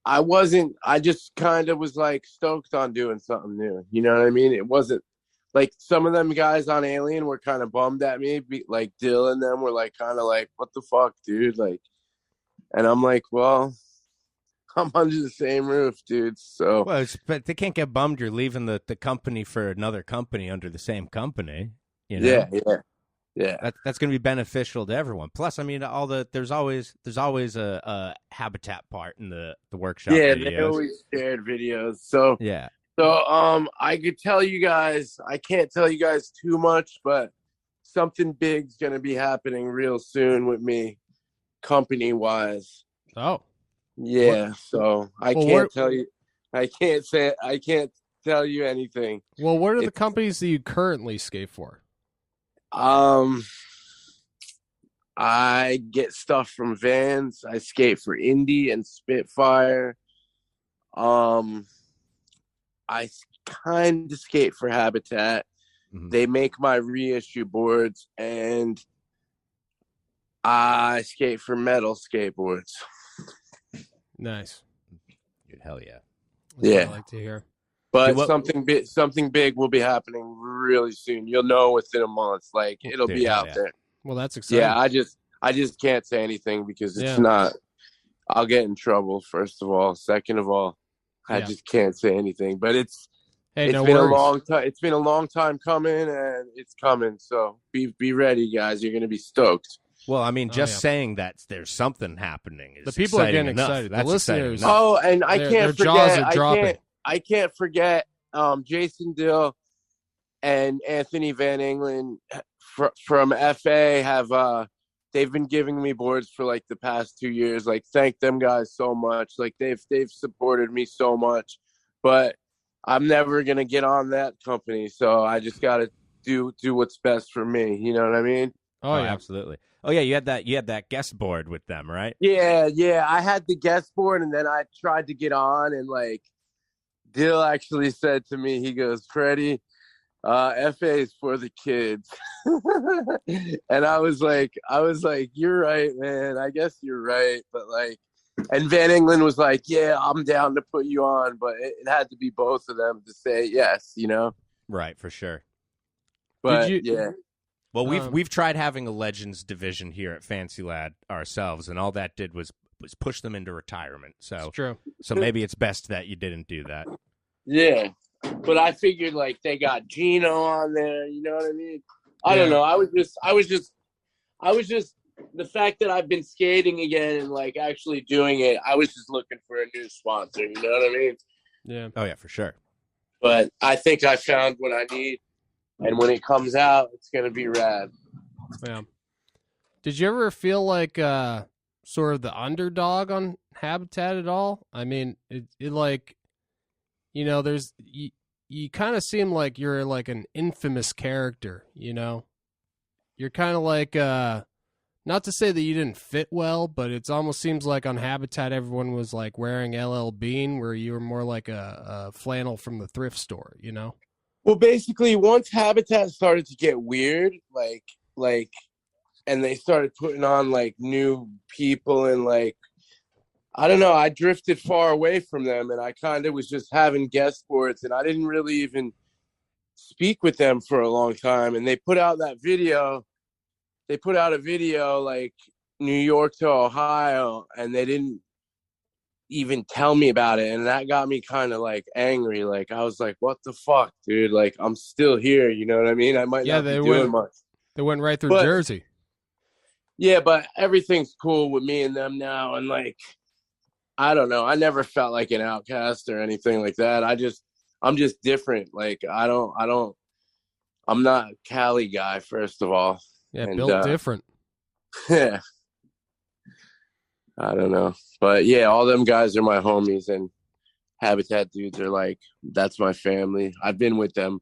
I just kind of was like stoked on doing something new. You know what I mean? It wasn't like some of them guys on Alien were kind of bummed at me. Like Dill and them were like kind of like, "What the fuck, dude?" Like, and I'm like, well, I'm under the same roof, dude. So, but they can't get bummed you're leaving the company for another company under the same company. You know? Yeah. That's going to be beneficial to everyone. Plus, I mean, there's always a Habitat part in the workshop. Yeah, videos. they always shared videos. So yeah. So I could tell you guys, I can't tell you guys too much, but something big's gonna be happening real soon with me, company wise. Oh. Yeah, so I can't tell you. I can't tell you anything. Well, what are the companies that you currently skate for? I get stuff from Vans. I skate for Indy and Spitfire. I kind of skate for Habitat. Mm-hmm. They make my reissue boards, and I skate for Metal skateboards. Nice. Dude, hell yeah. That's what I Yeah. like to hear. But Dude, something big will be happening really soon. You'll know within a month. Like it'll Dude, be hell out yeah. there. Well, that's exciting. Yeah, I just can't say anything because it's Yeah. not. I'll get in trouble. First of all, second of all, I Yeah. just can't say anything. But it's no been worries. a long time. It's been a long time coming, and it's coming. So be ready, guys. You're gonna be stoked. Well, I mean, just yeah. saying that there's something happening is The people are getting enough. excited. The That's exciting listeners- enough. Oh, and I Their can't jaws forget. are dropping. I can't forget. Jason Dill and Anthony Van Engelen from FA have they've been giving me boards for like the past 2 years. Like, thank them guys so much. Like they've supported me so much, but I'm never gonna get on that company. So I just gotta do what's best for me. You know what I mean? Oh, yeah. Absolutely. Oh yeah, you had that guest board with them, right? Yeah. I had the guest board, and then I tried to get on, and like Dill actually said to me, he goes, Freddie, FA is for the kids. And I was like, you're right, man. I guess you're right. But like, and Van Engelen was like, yeah, I'm down to put you on. But it had to be both of them to say yes, you know? Right, for sure. But Did Well, we've tried having a Legends division here at Fancy Lad ourselves, and all that did was push them into retirement. So It's true. So maybe it's best that you didn't do that. yeah. But I figured like they got Gino on there, you know what I mean? I don't know. I was just the fact that I've been skating again and like actually doing it, I was just looking for a new sponsor, you know what I mean? Yeah. Oh yeah, for sure. But I think I found what I need, and when it comes out, it's gonna be rad. Yeah. Did you ever feel like sort of the underdog on Habitat at all? I mean, it like, you know, there's you kind of seem like you're like an infamous character, you know? You're kind of like not to say that you didn't fit well, but it almost seems like on Habitat everyone was like wearing LL Bean, where you were more like a flannel from the thrift store, you know? Well, basically, once Habitat started to get weird, like, and they started putting on like new people, and like, I don't know, I drifted far away from them, and I kind of was just having guest boards, and I didn't really even speak with them for a long time. And they put out that video. They put out a video like New York to Ohio, and they didn't even tell me about it, and that got me kind of like angry. Like I was like, what the fuck, dude? Like I'm still here, you know what I mean? I might not be doing much. They went right through Jersey. Yeah, but everything's cool with me and them now, and like I don't know, I never felt like an outcast or anything like that. I'm just different. Like I'm not a Cali guy, first of all. Yeah, and, built different. Yeah. I don't know. But yeah, all them guys are my homies, and Habitat dudes are like, that's my family. I've been with them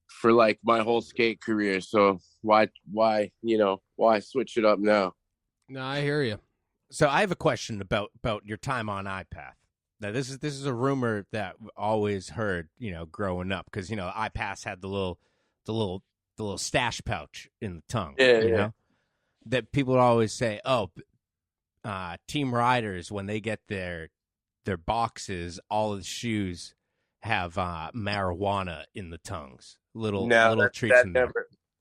for like my whole skate career. So why switch it up now? No, I hear you. So I have a question about your time on Ipath. Now this is a rumor that we always heard, you know, growing up, because you know Ipath had the little stash pouch in the tongue. Yeah, you yeah. know? That people would always say, oh, team riders, when they get their boxes, all of the shoes have marijuana in the tongues. Little treats in there.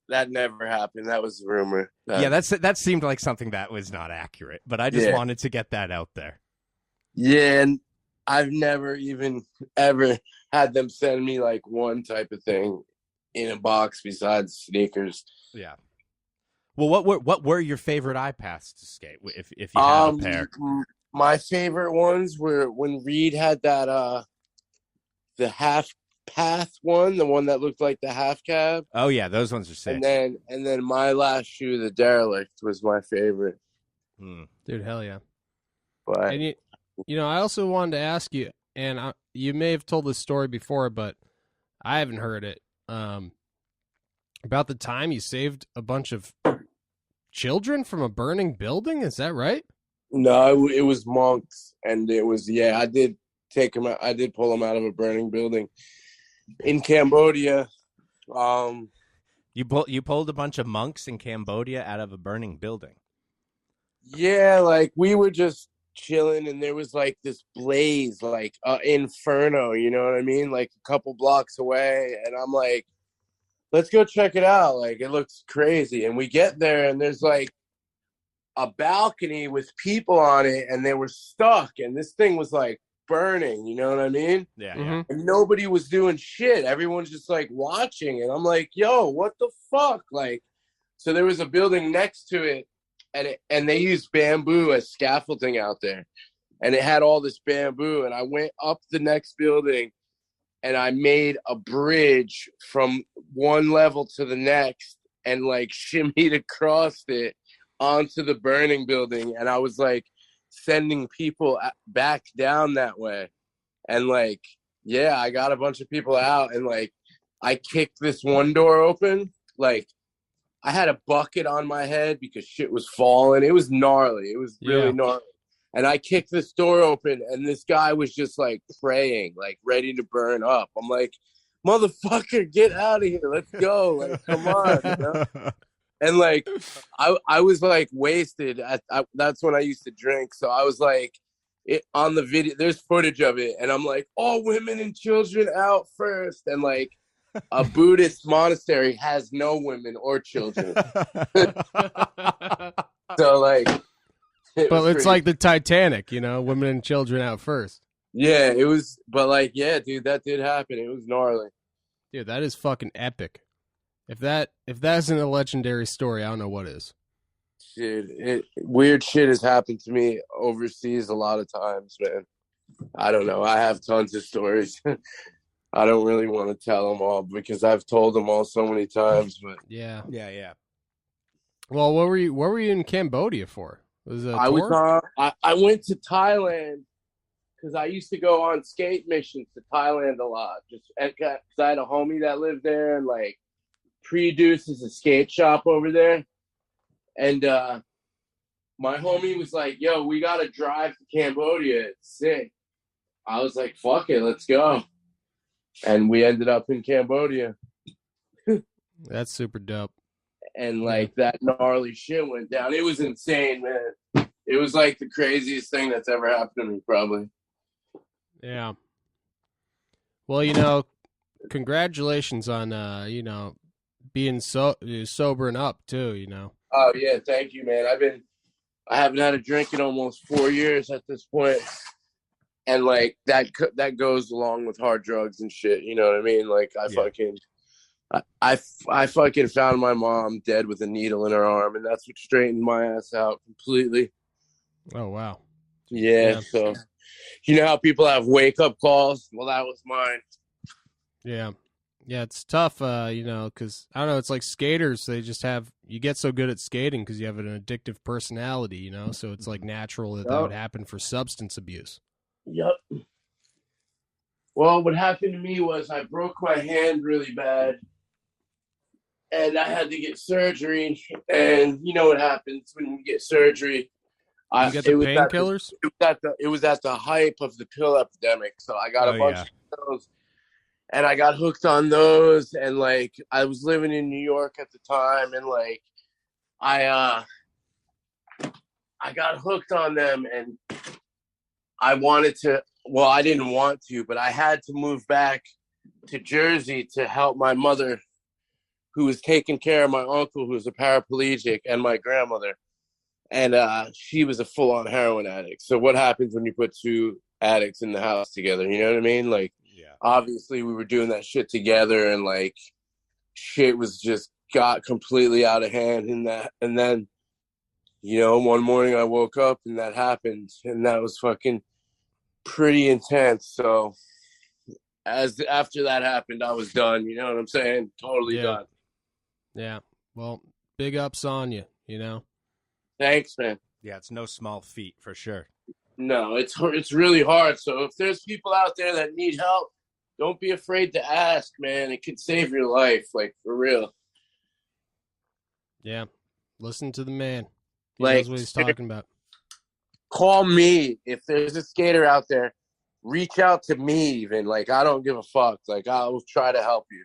That never happened. That was a rumor. Yeah, that seemed like something that was not accurate, but I just wanted to get that out there. Yeah, and I've never even ever had them send me like one type of thing in a box besides sneakers. Yeah. Well, what were your favorite Ipaths to skate if you had a pair? My favorite ones were when Reed had that the half path one, the one that looked like the half cab. Oh yeah, those ones are sick. And then my last shoe, the Derelict, was my favorite. Dude, hell yeah. But and you know, I also wanted to ask you, and you may have told this story before, but I haven't heard it. About the time you saved a bunch of children from a burning building, is that right? No, it was monks, and it was I did take them out. I did pull them out of a burning building in Cambodia. You pulled a bunch of monks in Cambodia out of a burning building. Yeah, like we were just chilling, and there was like this blaze, like inferno, you know what I mean, like a couple blocks away, and I'm like, let's go check it out, like it looks crazy. And we get there, and there's like a balcony with people on it, and they were stuck, and this thing was like burning, you know what I mean? Yeah. And nobody was doing shit. Everyone's just like watching, and I'm like, yo, what the fuck? Like, so there was a building next to it, and they used bamboo as scaffolding out there, and it had all this bamboo, and I went up the next building, and I made a bridge from one level to the next, and like shimmied across it onto the burning building, and I was like sending people back down that way. And like, yeah, I got a bunch of people out, and like I kicked this one door open. Like, I had a bucket on my head because shit was falling. It was gnarly. It was really gnarly. And I kicked this door open, and this guy was just like praying, like ready to burn up. I'm like, motherfucker, get out of here. Let's go. Like, come on. You know? And like, I was like wasted. That's when I used to drink. So I was like, on the video, there's footage of it, and I'm like, all women and children out first. And like, a Buddhist monastery has no women or children. So like, it's like the Titanic, you know, women and children out first. Yeah, it was, but like, yeah, dude, that did happen. It was gnarly. Dude, that is fucking epic. If that isn't a legendary story, I don't know what is. Dude, weird shit has happened to me overseas a lot of times, man. I don't know. I have tons of stories. I don't really want to tell them all because I've told them all so many times. But yeah. Well, what were you in Cambodia for? Was it a tour? I went to Thailand because I used to go on skate missions to Thailand a lot. Just because I had a homie that lived there, and like Pre-Deuce is a skate shop over there. And my homie was like, yo, we got to drive to Cambodia. It's sick. I was like, fuck it, let's go. And we ended up in Cambodia. That's super dope. And like that gnarly shit went down. It was insane, man. It was like the craziest thing that's ever happened to me, probably. Yeah. Well, you know, congratulations on, you know, being sobering up too, you know. Oh yeah, thank you, man. I haven't had a drink in almost 4 years at this point, and like that goes along with hard drugs and shit. You know what I mean? Like I fucking found my mom dead with a needle in her arm, and that's what straightened my ass out completely. Oh wow. Yeah. So you know how people have wake up calls? Well, that was mine. Yeah. Yeah, it's tough, you know, because, I don't know, it's like skaters, you get so good at skating because you have an addictive personality, you know, so it's like natural that would happen for substance abuse. Yep. Well, what happened to me was I broke my hand really bad, and I had to get surgery, and you know what happens when you get surgery. You get the painkillers? It was at the height of the pill epidemic, so I got a bunch of pills. And I got hooked on those, and like I was living in New York at the time, and like I got hooked on them, and I wanted to. Well, I didn't want to, but I had to move back to Jersey to help my mother, who was taking care of my uncle, who was a paraplegic, and my grandmother, and she was a full-on heroin addict. So what happens when you put two addicts in the house together? You know what I mean? Like. Obviously, we were doing that shit together, and like, shit was just got completely out of hand in that. And then, you know, one morning I woke up and that happened, and that was fucking pretty intense. So, after that happened, I was done. You know what I'm saying? Totally done. Yeah. Well, big ups on you. You know. Thanks, man. Yeah, it's no small feat for sure. No, it's really hard. So if there's people out there that need help, don't be afraid to ask, man. It could save your life, like, for real. Yeah. Listen to the man. He like, knows what he's talking about. Call me. If there's a skater out there, reach out to me even. Like, I don't give a fuck. Like, I will try to help you.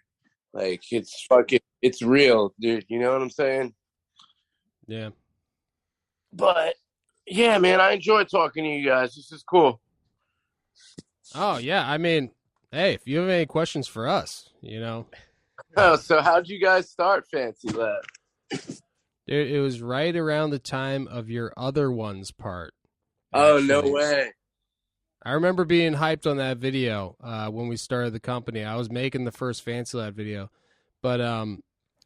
Like, it's real, dude. You know what I'm saying? Yeah. But, Yeah, man, I enjoy talking to you guys. This is cool. Oh yeah, I mean, hey, if you have any questions for us, Oh, so how'd you guys start Fancy Lab? it was right around the time of your other ones part. Oh, no actually. way. I remember being hyped on that video when we started the company. I was making the first Fancy Lad video, but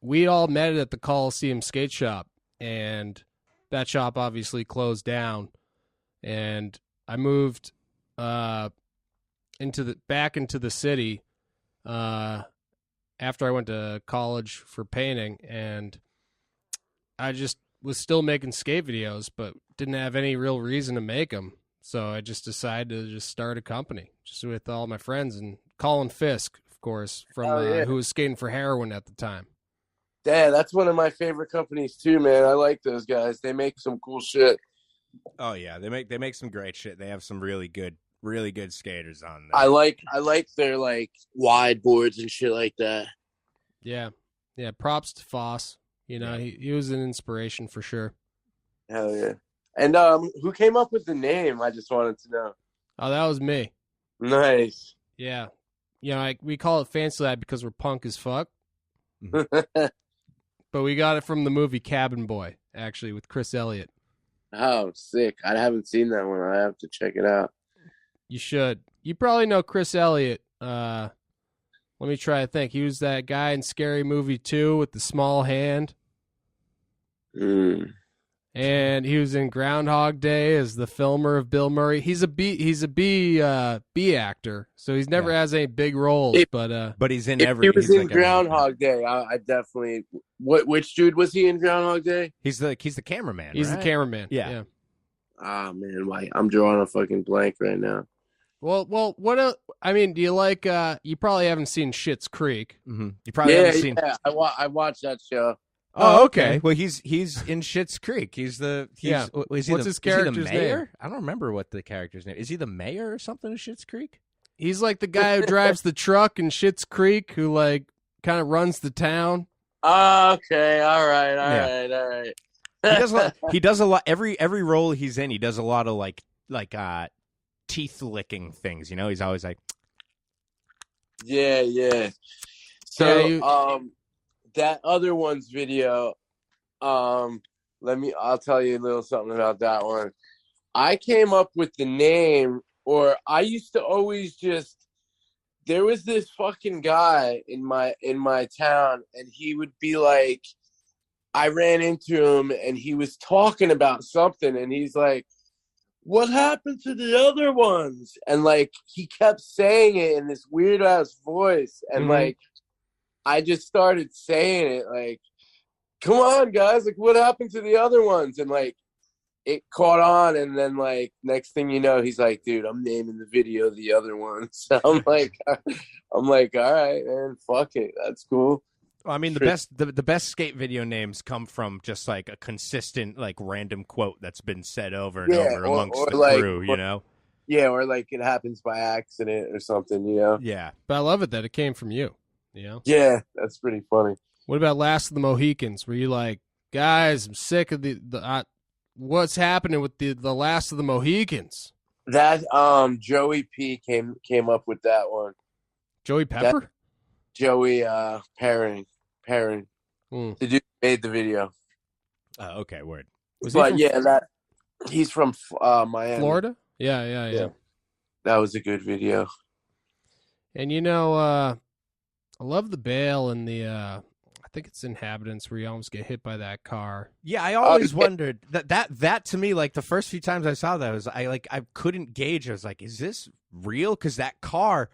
we all met at the Coliseum skate shop, and that shop obviously closed down. And I moved back into the city after I went to college for painting, and I just was still making skate videos, but didn't have any real reason to make them. So I just decided to just start a company, just with all my friends, and Colin Fisk, of course, from who was skating for Heroin at the time. Yeah, that's one of my favorite companies too, man. I like those guys. They make some cool shit. Oh yeah, they make some great shit. They have some really good skaters on there. I like their like wide boards and shit like that. Yeah. Props to Foss. He was an inspiration for sure. Hell yeah. And who came up with the name? I just wanted to know. Oh, that was me. Nice. Yeah. We call it Fancy Lad because we're punk as fuck. But we got it from the movie Cabin Boy, actually, with Chris Elliott. Oh, sick. I haven't seen that one. I have to check it out. You should. You probably know Chris Elliott. Let me try to think. He was that guy in Scary Movie 2 with the small hand. And he was in Groundhog Day as the filmer of Bill Murray. He's a B actor, so he's never has any big roles. But he's in every. He was in like Groundhog Day. I definitely. Which dude was he in Groundhog Day? He's the cameraman. He's the cameraman. Yeah. Ah, man, I'm drawing a fucking blank right now. Well, what else? I mean, do you like? You probably haven't seen Schitt's Creek. Mm-hmm. You probably haven't seen. Yeah, I watched that show. Oh, okay. Well, he's in Schitt's Creek. Is he What's his character's is he the mayor? name? I don't remember what the character's name is. He the mayor or something of Schitt's Creek? He's like the guy who drives the truck in Schitt's Creek, who like kind of runs the town. Okay, all right. He does a lot. Every role he's in, he does a lot of like teeth licking things. He's always like, yeah. So that other one's video, I'll tell you a little something about that one. I came up with the name, or I used to always there was this fucking guy in my town, and he would be like, I ran into him and he was talking about something, and he's like, what happened to the other ones? And like, he kept saying it in this weird ass voice. And like, I just started saying it like, come on guys, like what happened to the other ones? And like, it caught on. And then like, next thing you know, he's like, dude, I'm naming the video the other ones. So I'm like, all right, man, fuck it. That's cool. Well, I mean, the best skate video names come from just like a consistent, like random quote that's been said over and over amongst the crew, Yeah, or like it happens by accident or something, Yeah. But I love it that it came from you, Yeah, that's pretty funny. What about Last of the Mohicans? Were you like, guys, I'm sick of what's happening with the Last of the Mohicans? That Joey P came up with that one. Joey Pepper? Joey Perrin. The dude who made the video. Okay, word. He's from Miami. Florida? Yeah. That was a good video. And I love the bail and the I think it's Inhabitants where you almost get hit by that car. Yeah, I always wondered that to me, like the first few times I saw that, I couldn't gauge. I was like, is this real? Because that car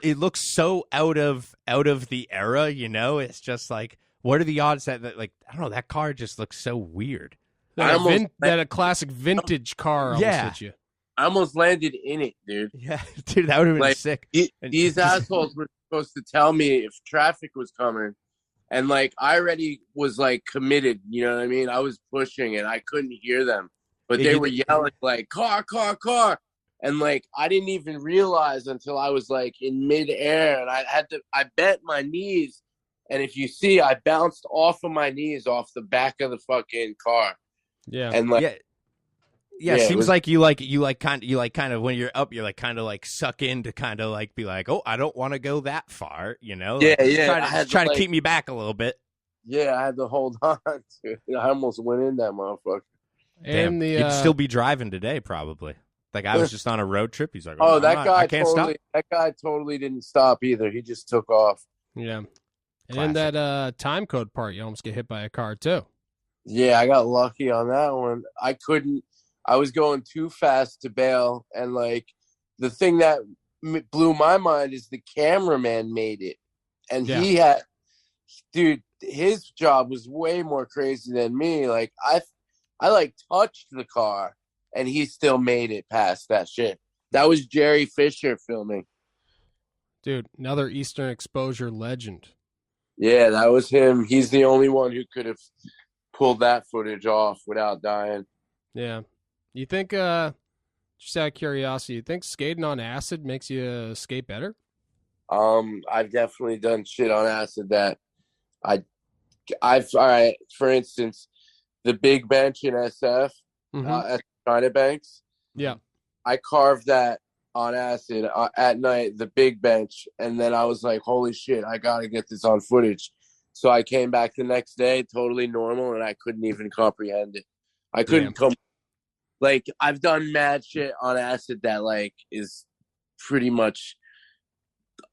it looks so out of the era, It's just like, what are the odds that like, I don't know, that car just looks so weird. That a classic vintage car almost hit you. I almost landed in it, dude. Yeah, dude, that would have been sick. These assholes were supposed to tell me if traffic was coming. And, like, I already was, like, committed, you know what I mean? I was pushing and I couldn't hear them. But they were yelling, like, car. And, like, I didn't even realize until I was, like, in midair. And I bent my knees. And if you see, I bounced off of my knees off the back of the fucking car. Yeah. And, like, Yeah, it seems like you kind of when you're up, you're like kind of like suck in to kind of like be like, oh, I don't want to go that far, you know? Yeah, like, yeah. Try to keep me back a little bit. Yeah, I had to hold on to it. I almost went in that motherfucker. Damn, you'd still be driving today, probably. Like I was just on a road trip. He's like, oh, I can't stop. That guy totally didn't stop either. He just took off. Yeah. And in that time code part, you almost get hit by a car too. Yeah, I got lucky on that one. I was going too fast to bail, and like the thing that blew my mind is the cameraman made it, and he had, dude, his job was way more crazy than me. Like I like touched the car, and he still made it past that shit. That was Jerry Fisher filming. Dude, another Eastern Exposure legend. Yeah, that was him. He's the only one who could have pulled that footage off without dying. Yeah. You think, just out of curiosity, you think skating on acid makes you skate better? I've definitely done shit on acid that I've all right, for instance, the big bench in SF, at China Banks. Yeah. I carved that on acid at night, the big bench, and then I was like, holy shit, I gotta get this on footage. So I came back the next day, totally normal, and I couldn't even comprehend it. I couldn't like, I've done mad shit on acid that, like, is pretty much,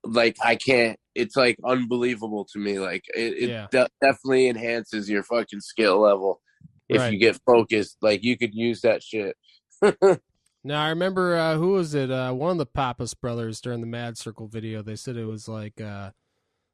like, I can't, it's, like, unbelievable to me. Like, it definitely enhances your fucking skill level if you get focused. Like, you could use that shit. Now, I remember, who was it? One of the Pappas brothers during the Mad Circle video, they said it was like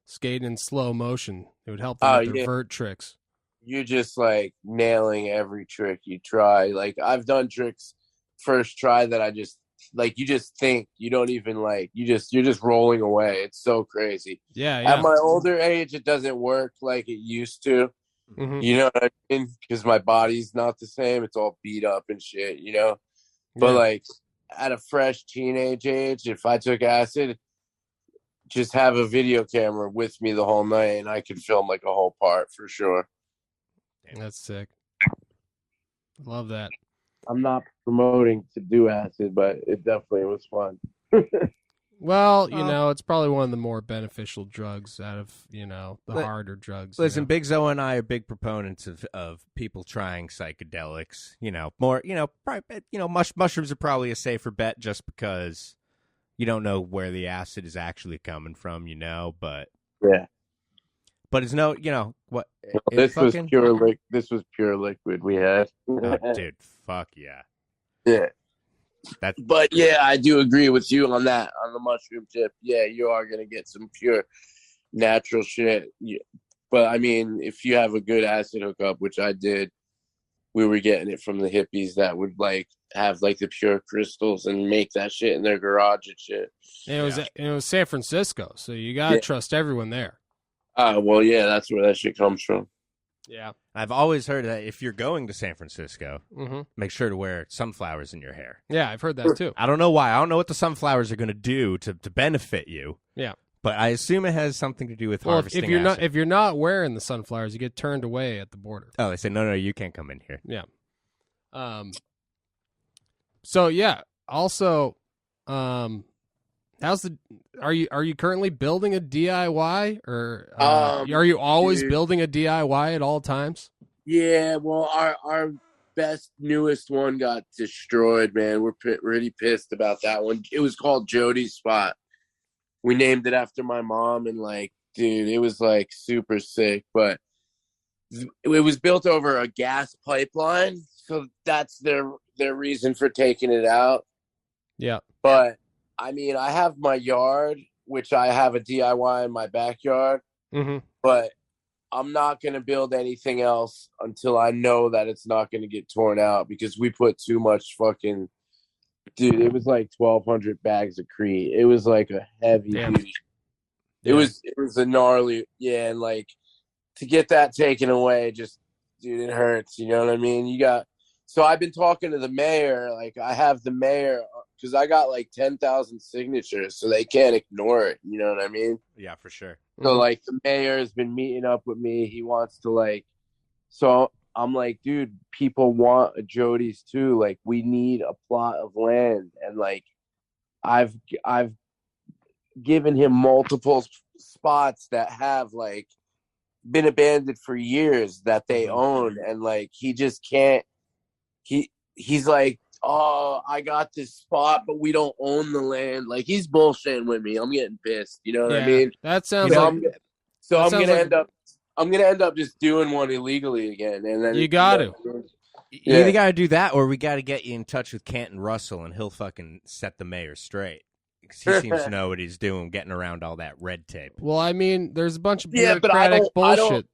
skating in slow motion. It would help them with their vert tricks. You're just like nailing every trick you try. Like I've done tricks first try that I just like, you just think, you don't even like, you're just rolling away. It's so crazy. Yeah. At my older age, it doesn't work like it used to. Mm-hmm. You know what I mean? Because my body's not the same. It's all beat up and shit, you know? But like at a fresh teenage age, if I took acid, just have a video camera with me the whole night and I could film like a whole part for sure. That's sick. Love that. I'm not promoting to do acid, but it definitely was fun. Well, you know, it's probably one of the more beneficial drugs out of, you know, the harder drugs. Listen, Big Zo and I are big proponents of people trying psychedelics. You know, more, you know, probably, you know, mushrooms are probably a safer bet just because you don't know where the acid is actually coming from, you know, but but it's no, you know, what this was pure liquid we had. Oh, dude, fuck yeah. Yeah. But yeah, I do agree with you on that, on the mushroom tip. Yeah, you are going to get some pure natural shit. Yeah. But I mean, if you have a good acid hookup, which I did, we were getting it from the hippies that would like have like the pure crystals and make that shit in their garage and shit. And it was San Francisco, so you got to trust everyone there. Well, yeah, that's where that shit comes from. Yeah. I've always heard that if you're going to San Francisco, mm-hmm. make sure to wear sunflowers in your hair. Yeah, I've heard that too. I don't know why. I don't know what the sunflowers are going to do to benefit you. Yeah. But I assume it has something to do with harvesting acid. If you're not wearing the sunflowers, you get turned away at the border. Oh, they say, no, you can't come in here. Yeah. So, yeah. Also, are you currently building a DIY or are you always building a DIY at all times? Yeah, well, our best newest one got destroyed, man. We're pretty pissed about that one. It was called Jody's Spot. We named it after my mom, and like, dude, it was like super sick, but it was built over a gas pipeline, so that's their reason for taking it out. Yeah. But I mean, I have my yard, which I have a DIY in my backyard, mm-hmm. but I'm not going to build anything else until I know that it's not going to get torn out, because we put too much fucking, dude, it was like 1,200 bags of Crete. It was like a heavy duty. It was a gnarly, and like to get that taken away, just, dude, it hurts. You know what I mean? So I've been talking to the mayor. Like, I have the mayor, because I got like 10,000 signatures, so they can't ignore it. You know what I mean? Yeah, for sure. So like the mayor has been meeting up with me. He wants to like, so I'm like, dude, people want a Jody's too. Like, we need a plot of land, and like, I've given him multiple spots that have like been abandoned for years that they own, and like he just can't. He's like, oh, I got this spot, but we don't own the land. Like, he's bullshitting with me. I'm getting pissed. You know what I mean? That sounds I'm gonna end up just doing one illegally again, and then you got to. You either got to do that, or we got to get you in touch with Canton Russell, and he'll fucking set the mayor straight. Because he seems to know what he's doing, getting around all that red tape. Well, I mean, there's a bunch of bureaucratic bullshit.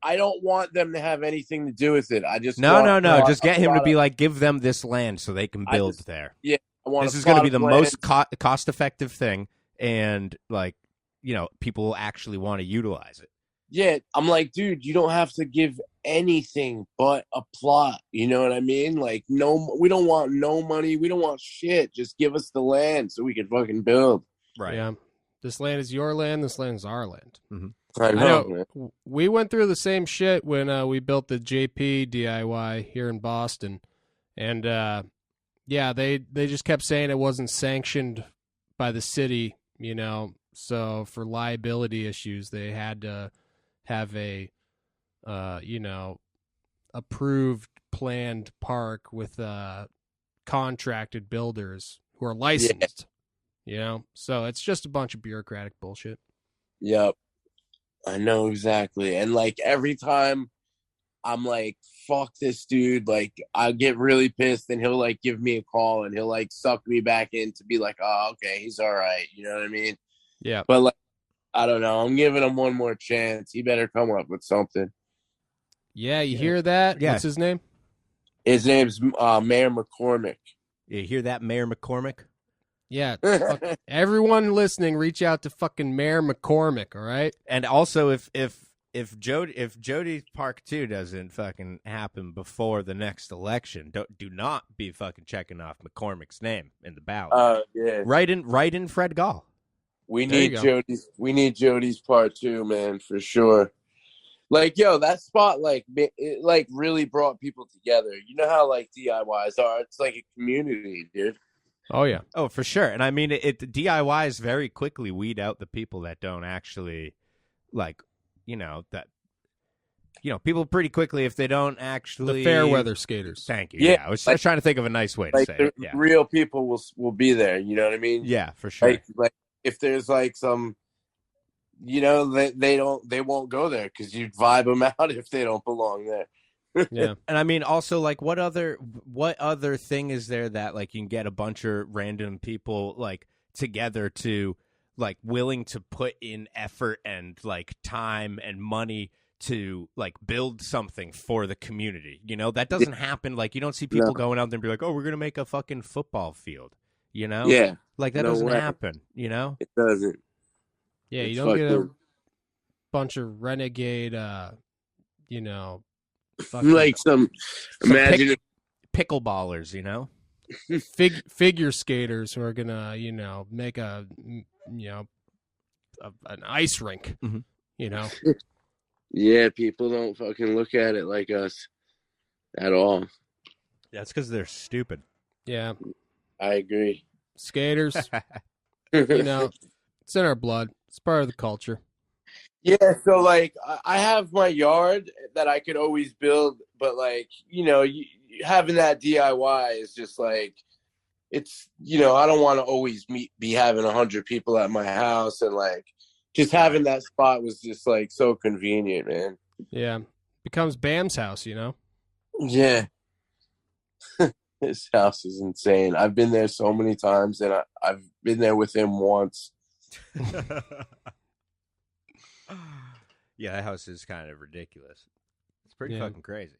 I don't want them to have anything to do with it. I just no. Just get him to be like, give them this land so they can build there. Yeah, this is going to be the most cost-effective thing, and like, you know, people will actually want to utilize it. Yeah, I'm like, dude, you don't have to give anything but a plot. You know what I mean? Like, no, we don't want no money. We don't want shit. Just give us the land so we can fucking build. Right. Yeah. This land is your land. This land is our land. Mm-hmm. I know. We went through the same shit when we built the JP DIY here in Boston. And, they just kept saying it wasn't sanctioned by the city, you know. So for liability issues, they had to have a, approved planned park with contracted builders who are licensed, you know? So it's just a bunch of bureaucratic bullshit. Yep. I know exactly. And like every time I'm like, fuck this dude, like I get really pissed and he'll like give me a call and he'll like suck me back in to be like, oh, okay, he's all right. You know what I mean? Yeah. But like, I don't know. I'm giving him one more chance. He better come up with something. Yeah, you hear that? Yeah. What's his name? His name's Mayor McCormick. You hear that, Mayor McCormick? Yeah. Everyone listening, reach out to fucking Mayor McCormick, all right? And also, if Jody Park 2 doesn't fucking happen before the next election, do not be fucking checking off McCormick's name in the ballot. Yeah. Write in Fred Gall. We need Jody's part 2, man, for sure. Like, yo, that spot, like, it, like, really brought people together. You know how, like, DIYs are? It's like a community, dude. Oh, yeah. Oh, for sure. And I mean, it DIYs very quickly weed out the people that don't actually, like, people pretty quickly, if they don't actually... The fair weather skaters. Thank you. Yeah, I was trying to think of a nice way to say it. Yeah. Real people will be there, you know what I mean? Yeah, for sure. Like if there's, like, some... You know, they won't go there because you'd vibe them out if they don't belong there. Yeah. And I mean, also, like, what other thing is there that, like, you can get a bunch of random people, like, together to, like, willing to put in effort and, like, time and money to, like, build something for the community? You know, that doesn't happen. Like, you don't see people going out there and be like, oh, we're going to make a fucking football field, you know? Yeah. Like, that doesn't happen, you know? It doesn't. Yeah, you don't get a bunch of renegade, like some imagine pickleballers, you know, figure skaters who are gonna, make an ice rink, mm-hmm. you know. Yeah, people don't fucking look at it like us at all. That's because they're stupid. Yeah, I agree. Skaters, it's in our blood. It's part of the culture. Yeah, so like I have my yard that I could always build, but like, having that DIY is just like, it's, I don't want to always be having 100 people at my house, and like just having that spot was just like so convenient, man. Yeah. Becomes Bam's house, Yeah. His house is insane. I've been there so many times, and I've been there with him once. Yeah, that house is kind of ridiculous. It's pretty fucking crazy.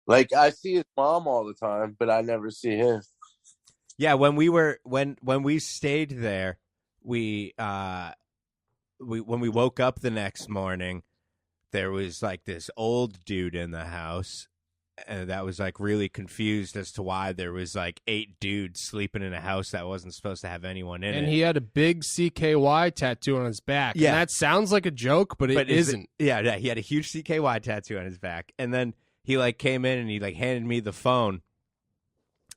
Like, I see his mom all the time, but I never see him. Yeah, when we stayed there, when we woke up the next morning, there was like this old dude in the house, and that was like really confused as to why there was like 8 dudes sleeping in a house that wasn't supposed to have anyone in it. And he had a big CKY tattoo on his back. Yeah. And that sounds like a joke, but it isn't. Yeah, he had a huge CKY tattoo on his back. And then he like came in and he like handed me the phone,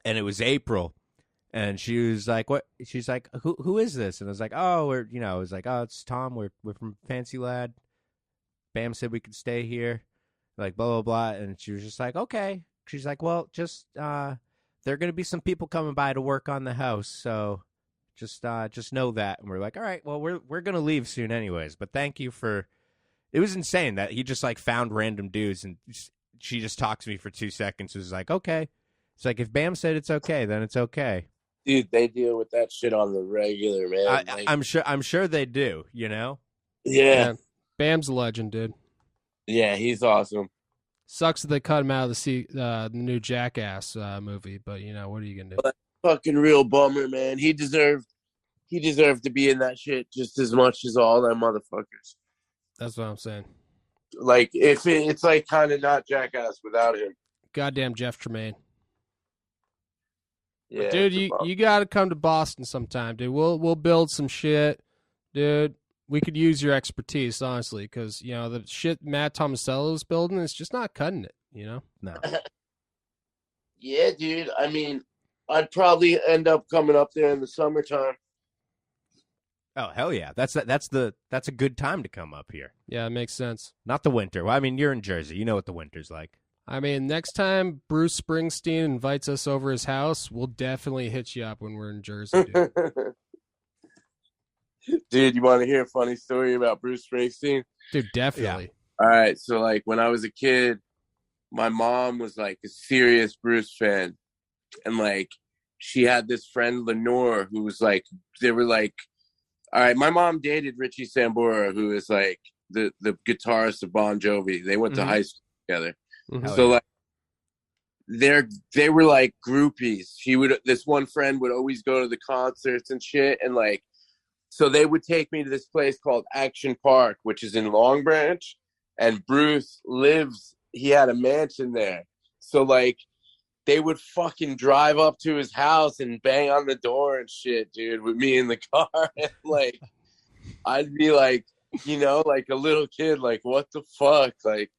and it was April, and she was like, "What?" She's like, "Who is this?" And I was like, "Oh, I was like, oh, it's Tom. We're from Fancy Lad. Bam said we could stay here, like blah blah blah." And she was just like, "Okay." She's like, "Well, just there are gonna be some people coming by to work on the house, so just know that." And we're like, "All right, well, we're gonna leave soon anyways, but thank you for." It was insane that he just like found random dudes, and she just talked to me for 2 seconds. It was like, okay. It's like, if Bam said it's okay, then it's okay. Dude, they deal with that shit on the regular, man. I'm sure they do, you know? Yeah. Bam's a legend, dude. Yeah, he's awesome. Sucks that they cut him out of the new Jackass movie, but what are you gonna do? Fucking real bummer, man. He deserved to be in that shit just as much as all them motherfuckers. That's what I'm saying. Like, it's like kind of not Jackass without him. Goddamn Jeff Tremaine. Yeah, dude, you got to come to Boston sometime, dude. We'll build some shit, dude. We could use your expertise, honestly, because the shit Matt Tomasello's building is just not cutting it. No. Yeah, dude. I mean, I'd probably end up coming up there in the summertime. Oh hell yeah! That's a good time to come up here. Yeah, it makes sense. Not the winter. Well, I mean, you're in Jersey. You know what the winter's like. I mean, next time Bruce Springsteen invites us over his house, we'll definitely hit you up when we're in Jersey, dude. Dude, you want to hear a funny story about Bruce Springsteen? Dude, definitely. Yeah. All right, so like when I was a kid, my mom was like a serious Bruce fan, and like she had this friend Lenore who was like, they were like, all right, my mom dated Richie Sambora, who is like the guitarist of Bon Jovi. They went to high school together. Mm-hmm. So like they were like groupies. This one friend would always go to the concerts and shit, and like so they would take me to this place called Action Park, which is in Long Branch, and Bruce he had a mansion there. So like they would fucking drive up to his house and bang on the door and shit, dude, with me in the car. And like I'd be like, like a little kid, like, what the fuck? Like,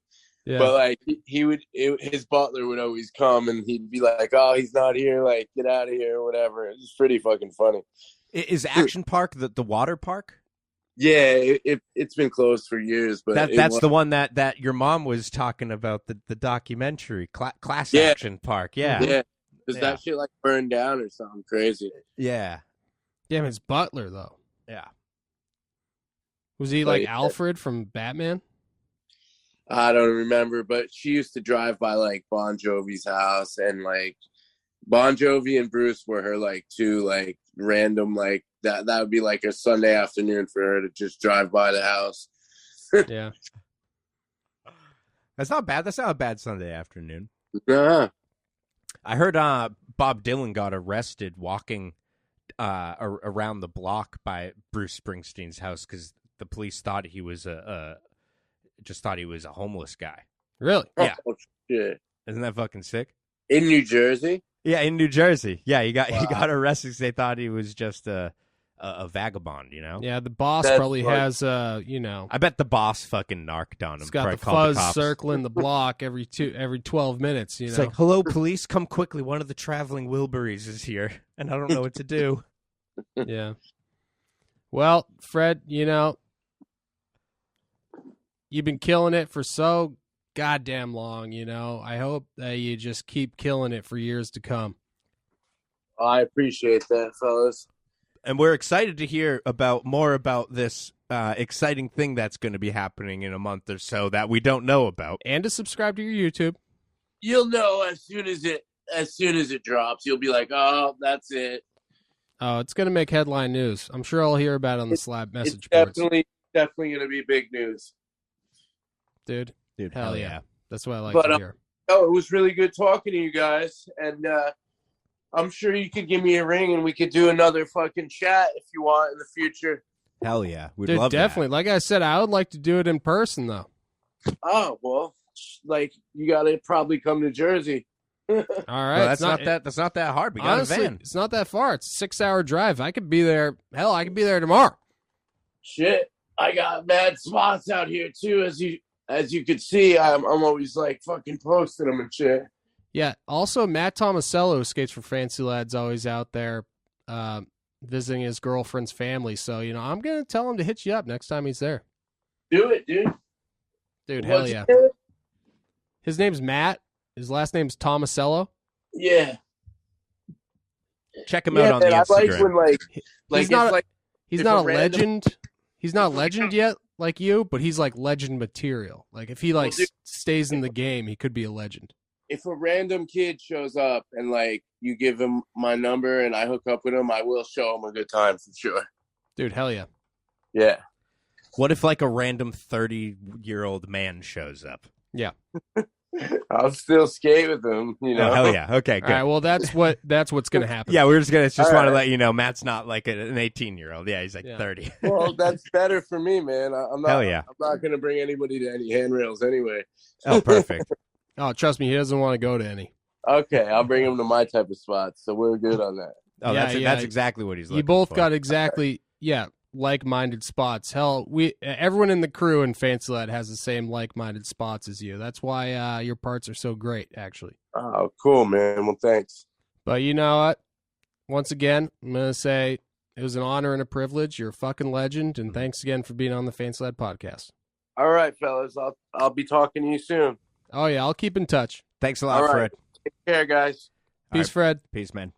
yeah. But like his butler would always come and he'd be like, oh, he's not here, like, get out of here or whatever. It was pretty fucking funny. Is Action Park the water park? Yeah, it's been closed for years, but that's the one that your mom was talking about, the documentary, Class Action Park. Yeah, because that shit like burned down or something crazy. Yeah, damn, his butler though. Yeah, was he like Alfred from Batman? I don't remember, but she used to drive by like Bon Jovi's house, and like Bon Jovi and Bruce were her like two like random like that would be like a Sunday afternoon for her to just drive by the house. Yeah. That's not bad. That's not a bad Sunday afternoon. Uh-huh. I heard Bob Dylan got arrested walking around the block by Bruce Springsteen's house because the police thought he was a homeless guy. Really? Yeah. Oh, shit. Isn't that fucking sick? In New Jersey? Yeah, in New Jersey. Yeah, he got arrested because they thought he was just a vagabond, Yeah, the boss probably has I bet the boss fucking narked on him. He's got the fuzz circling the block every 12 minutes, It's like, hello, police, come quickly. One of the traveling Wilburys is here, and I don't know what to do. Yeah. Well, Fred, you've been killing it for so goddamn long, I hope that you just keep killing it for years to come. I appreciate that, fellas. And we're excited to hear more about this exciting thing that's going to be happening in a month or so that we don't know about. And to subscribe to your YouTube. You'll know as soon as it drops. You'll be like, oh, that's it. Oh, it's going to make headline news. I'm sure I'll hear about it on the Slab message boards. Definitely going to be big news. Dude, hell yeah. That's what I like to hear. It was really good talking to you guys. And I'm sure you could give me a ring and we could do another fucking chat if you want in the future. Hell yeah. We'd Dude, love definitely. that. Like I said, I would like to do it in person, though. Oh, well, like, you got to probably come to Jersey. All right. Well, that's not that hard. We got honestly, a van. It's not that far. It's a 6-hour drive. I could be there. Hell, I could be there tomorrow. Shit. I got mad spots out here, too, as you could see, I'm always like fucking posting them and shit. Yeah. Also, Matt Tomasello, who skates for Fancy Lads, always out there visiting his girlfriend's family. So, I'm going to tell him to hit you up next time he's there. Do it, dude. Dude, hell yeah. His name's Matt. His last name's Tomasello. Yeah. Check him out on the Instagram. I like when he's not a legend. He's not a legend yet, like you, but he's like legend material. Like if he stays in the game, he could be a legend. If a random kid shows up and like you give him my number and I hook up with him, I will show him a good time for sure. Dude, hell yeah. Yeah. What if like a random 30-year-old man shows up? Yeah. I'll still skate with him, Oh, hell yeah. Okay, good. All right, well, that's what's going to happen. Yeah, we're just want right. to let you know Matt's not like an 18-year-old. Yeah, he's like 30. Well, that's better for me, man. I'm not. Hell yeah. I'm not going to bring anybody to any handrails anyway. Oh, perfect. Oh, trust me, he doesn't want to go to any. Okay, I'll bring him to my type of spots, so we're good on that. Oh, Yeah, that's exactly what he's looking for. You both got exactly, like-minded spots. Hell, everyone in the crew in Fancy Lad has the same like-minded spots as you. That's why your parts are so great, actually. Oh, cool, man. Well, thanks. But you know what? Once again, I'm going to say it was an honor and a privilege. You're a fucking legend, and thanks again for being on the Fancy Lad podcast. All right, fellas. I'll be talking to you soon. Oh, yeah, I'll keep in touch. Thanks a lot, All right. Fred. Take care, guys. Peace, right. Fred. Peace, man.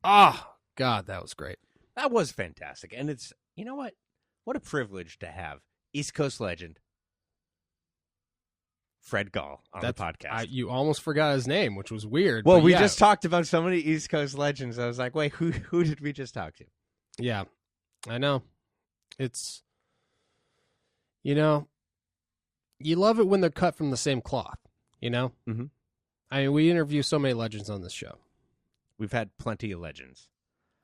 Oh, God, that was great. That was fantastic. And it's, you know what? What a privilege to have East Coast legend Fred Gall on the podcast. You almost forgot his name, which was weird. Well, but we yeah. just talked about so many East Coast legends. I was like, wait, who did we just talk to? Yeah, I know. It's, you love it when they're cut from the same cloth, Mm-hmm. I mean, we interview so many legends on this show. We've had plenty of legends.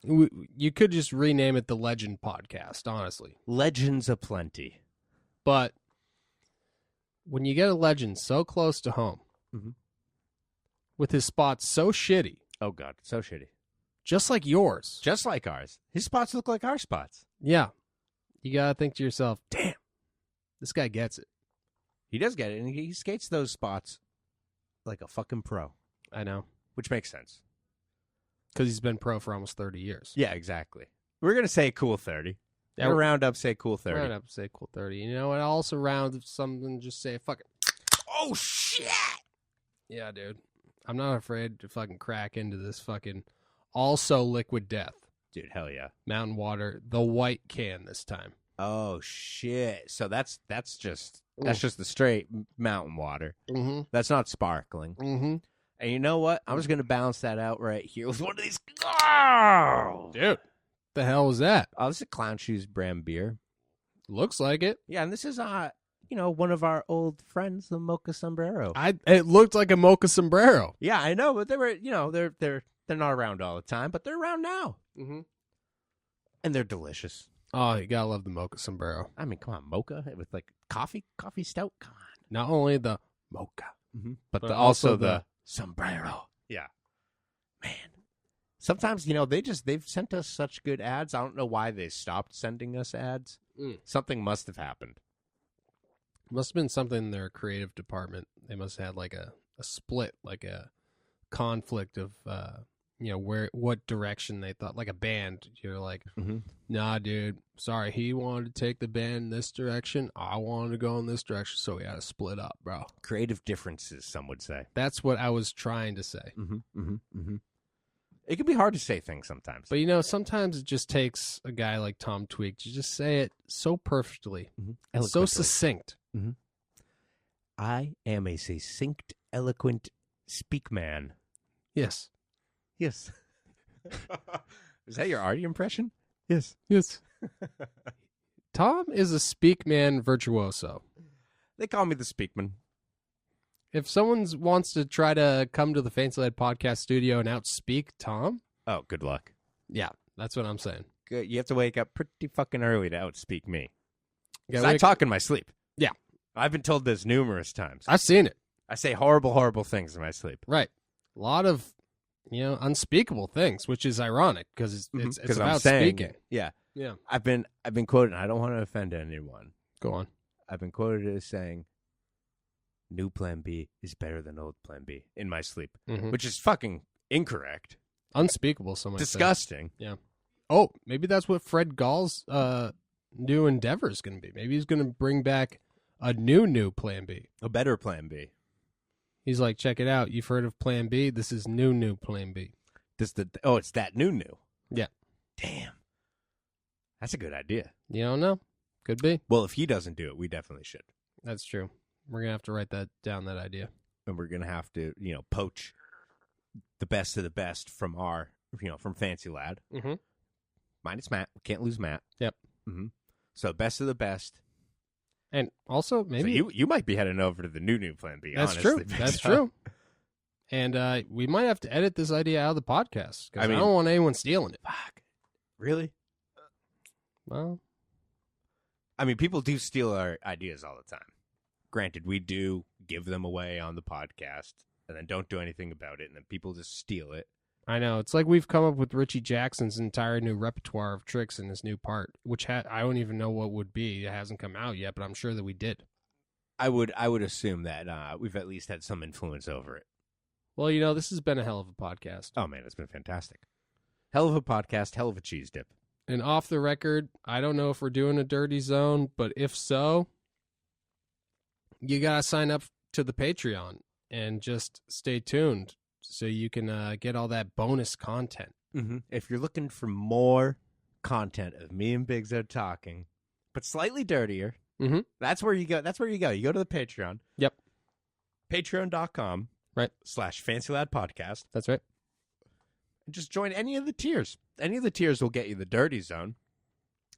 You could just rename it the Legend Podcast, honestly. Legends aplenty. But when you get a legend so close to home, mm-hmm. with his spots so shitty. Oh, God, so shitty. Just like yours. Just like ours. His spots look like our spots. Yeah. You got to think to yourself, damn, this guy gets it. He does get it, and he skates those spots like a fucking pro. I know. Which makes sense. Because he's been pro for almost 30 years. Yeah, exactly. We're going to say cool 30. Yeah, round up, say cool 30. Round up, say cool 30. You know what? I'll also round something, just say fuck it. Oh, shit! Yeah, dude. I'm not afraid to fucking crack into this fucking also liquid death. Dude, hell yeah. Mountain water, the white can this time. Oh, shit. So that's just the straight mountain water. Mm-hmm. That's not sparkling. Mm-hmm. And you know what? I was going to balance that out right here with one of these. Oh! Dude. The hell was that? Oh, this is a Clown Shoes brand beer. Looks like it. Yeah, and this is one of our old friends, the Mocha Sombrero. It looked like a mocha sombrero. Yeah, I know, but they were, they're not around all the time, but they're around now. Mm-hmm. And they're delicious. Oh, you gotta love the mocha sombrero. I mean, come on, mocha with like coffee stout. Come on. Not only the mocha, but also the sombrero. Yeah, man. Sometimes they've sent us such good ads. I don't know why they stopped sending us ads. Something must have happened. Must have been something in their creative department. They must have had like a split, like a conflict of what direction they thought, like a band. You're like, nah, dude, sorry, he wanted to take the band in this direction, I wanted to go in this direction, so we had to split up, bro. Creative differences, some would say. That's what I was trying to say. It can be hard to say things sometimes, but sometimes it just takes a guy like Tom Tweak to just say it so perfectly, so succinct. I am a succinct, eloquent speak man. Yes. Is that your Artie impression? Yes. Tom is a speak man virtuoso. They call me the Speakman. If someone wants to try to come to the Fancy Lad podcast studio and outspeak Tom, oh, good luck. Yeah, that's what I'm saying. Good. You have to wake up pretty fucking early to outspeak me. Because I talk in my sleep. Yeah. I've been told this numerous times. I've seen it. I say horrible, horrible things in my sleep. Right. A lot of, unspeakable things, which is ironic because it's about speaking. Yeah. Yeah. I've been quoted. I don't want to offend anyone. Go on. I've been quoted as saying, new plan B is better than old plan B in my sleep, Mhm. which is fucking incorrect. Unspeakable, so much. Disgusting. Oh, maybe that's what Fred Gall's new endeavor is going to be. Maybe he's going to bring back a new plan B. A better plan B. He's like, check it out. You've heard of plan B. This is new plan B. It's that new. Yeah. Damn. That's a good idea. You don't know? Could be. Well, if he doesn't do it, we definitely should. That's true. We're going to have to write that down, that idea. And we're going to have to, poach the best of the best from from Fancy Lad. Mm-hmm. Minus Matt. We can't lose Matt. Yep. Mm-hmm. So best of the best. And also, maybe... So you might be heading over to the new plan B, That's honestly. true. That's true. And we might have to edit this idea out of the podcast, because I don't want anyone stealing it. Fuck. Really? Well... I mean, people do steal our ideas all the time. Granted, we do give them away on the podcast and then don't do anything about it, and then people just steal it. I know. It's like we've come up with Richie Jackson's entire new repertoire of tricks in this new part, which I don't even know what would be. It hasn't come out yet, but I'm sure that we did. I would assume that we've at least had some influence over it. Well, this has been a hell of a podcast. Oh, man, it's been fantastic. Hell of a podcast, hell of a cheese dip. And off the record, I don't know if we're doing a dirty zone, but if so, you got to sign up to the Patreon and just stay tuned so you can get all that bonus content. Mm-hmm. If you're looking for more content of me and Big Zo talking, but slightly dirtier, mm-hmm. That's where you go. You go to the Patreon. Yep. Patreon.com. Right. /FancyLadPodcast. That's right. And just join any of the tiers. Any of the tiers will get you the dirty zone.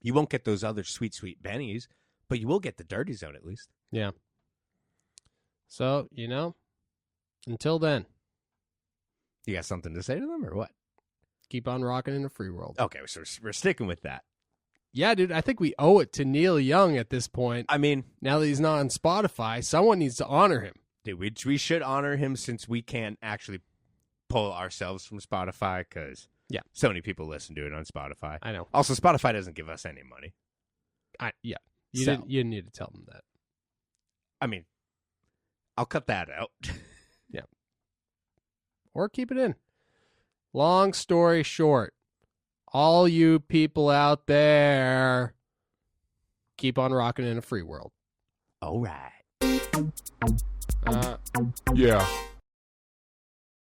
You won't get those other sweet bennies, but you will get the dirty zone at least. Yeah. So, until then. You got something to say to them or what? Keep on rocking in the free world. Okay, so we're sticking with that. Yeah, dude, I think we owe it to Neil Young at this point. I mean, now that he's not on Spotify, someone needs to honor him. Dude, we should honor him since we can't actually pull ourselves from Spotify because so many people listen to it on Spotify. I know. Also, Spotify doesn't give us any money. You didn't need to tell them that. I mean, I'll cut that out. Yeah. Or keep it in. Long story short, all you people out there, keep on rocking in a free world. All right. Yeah.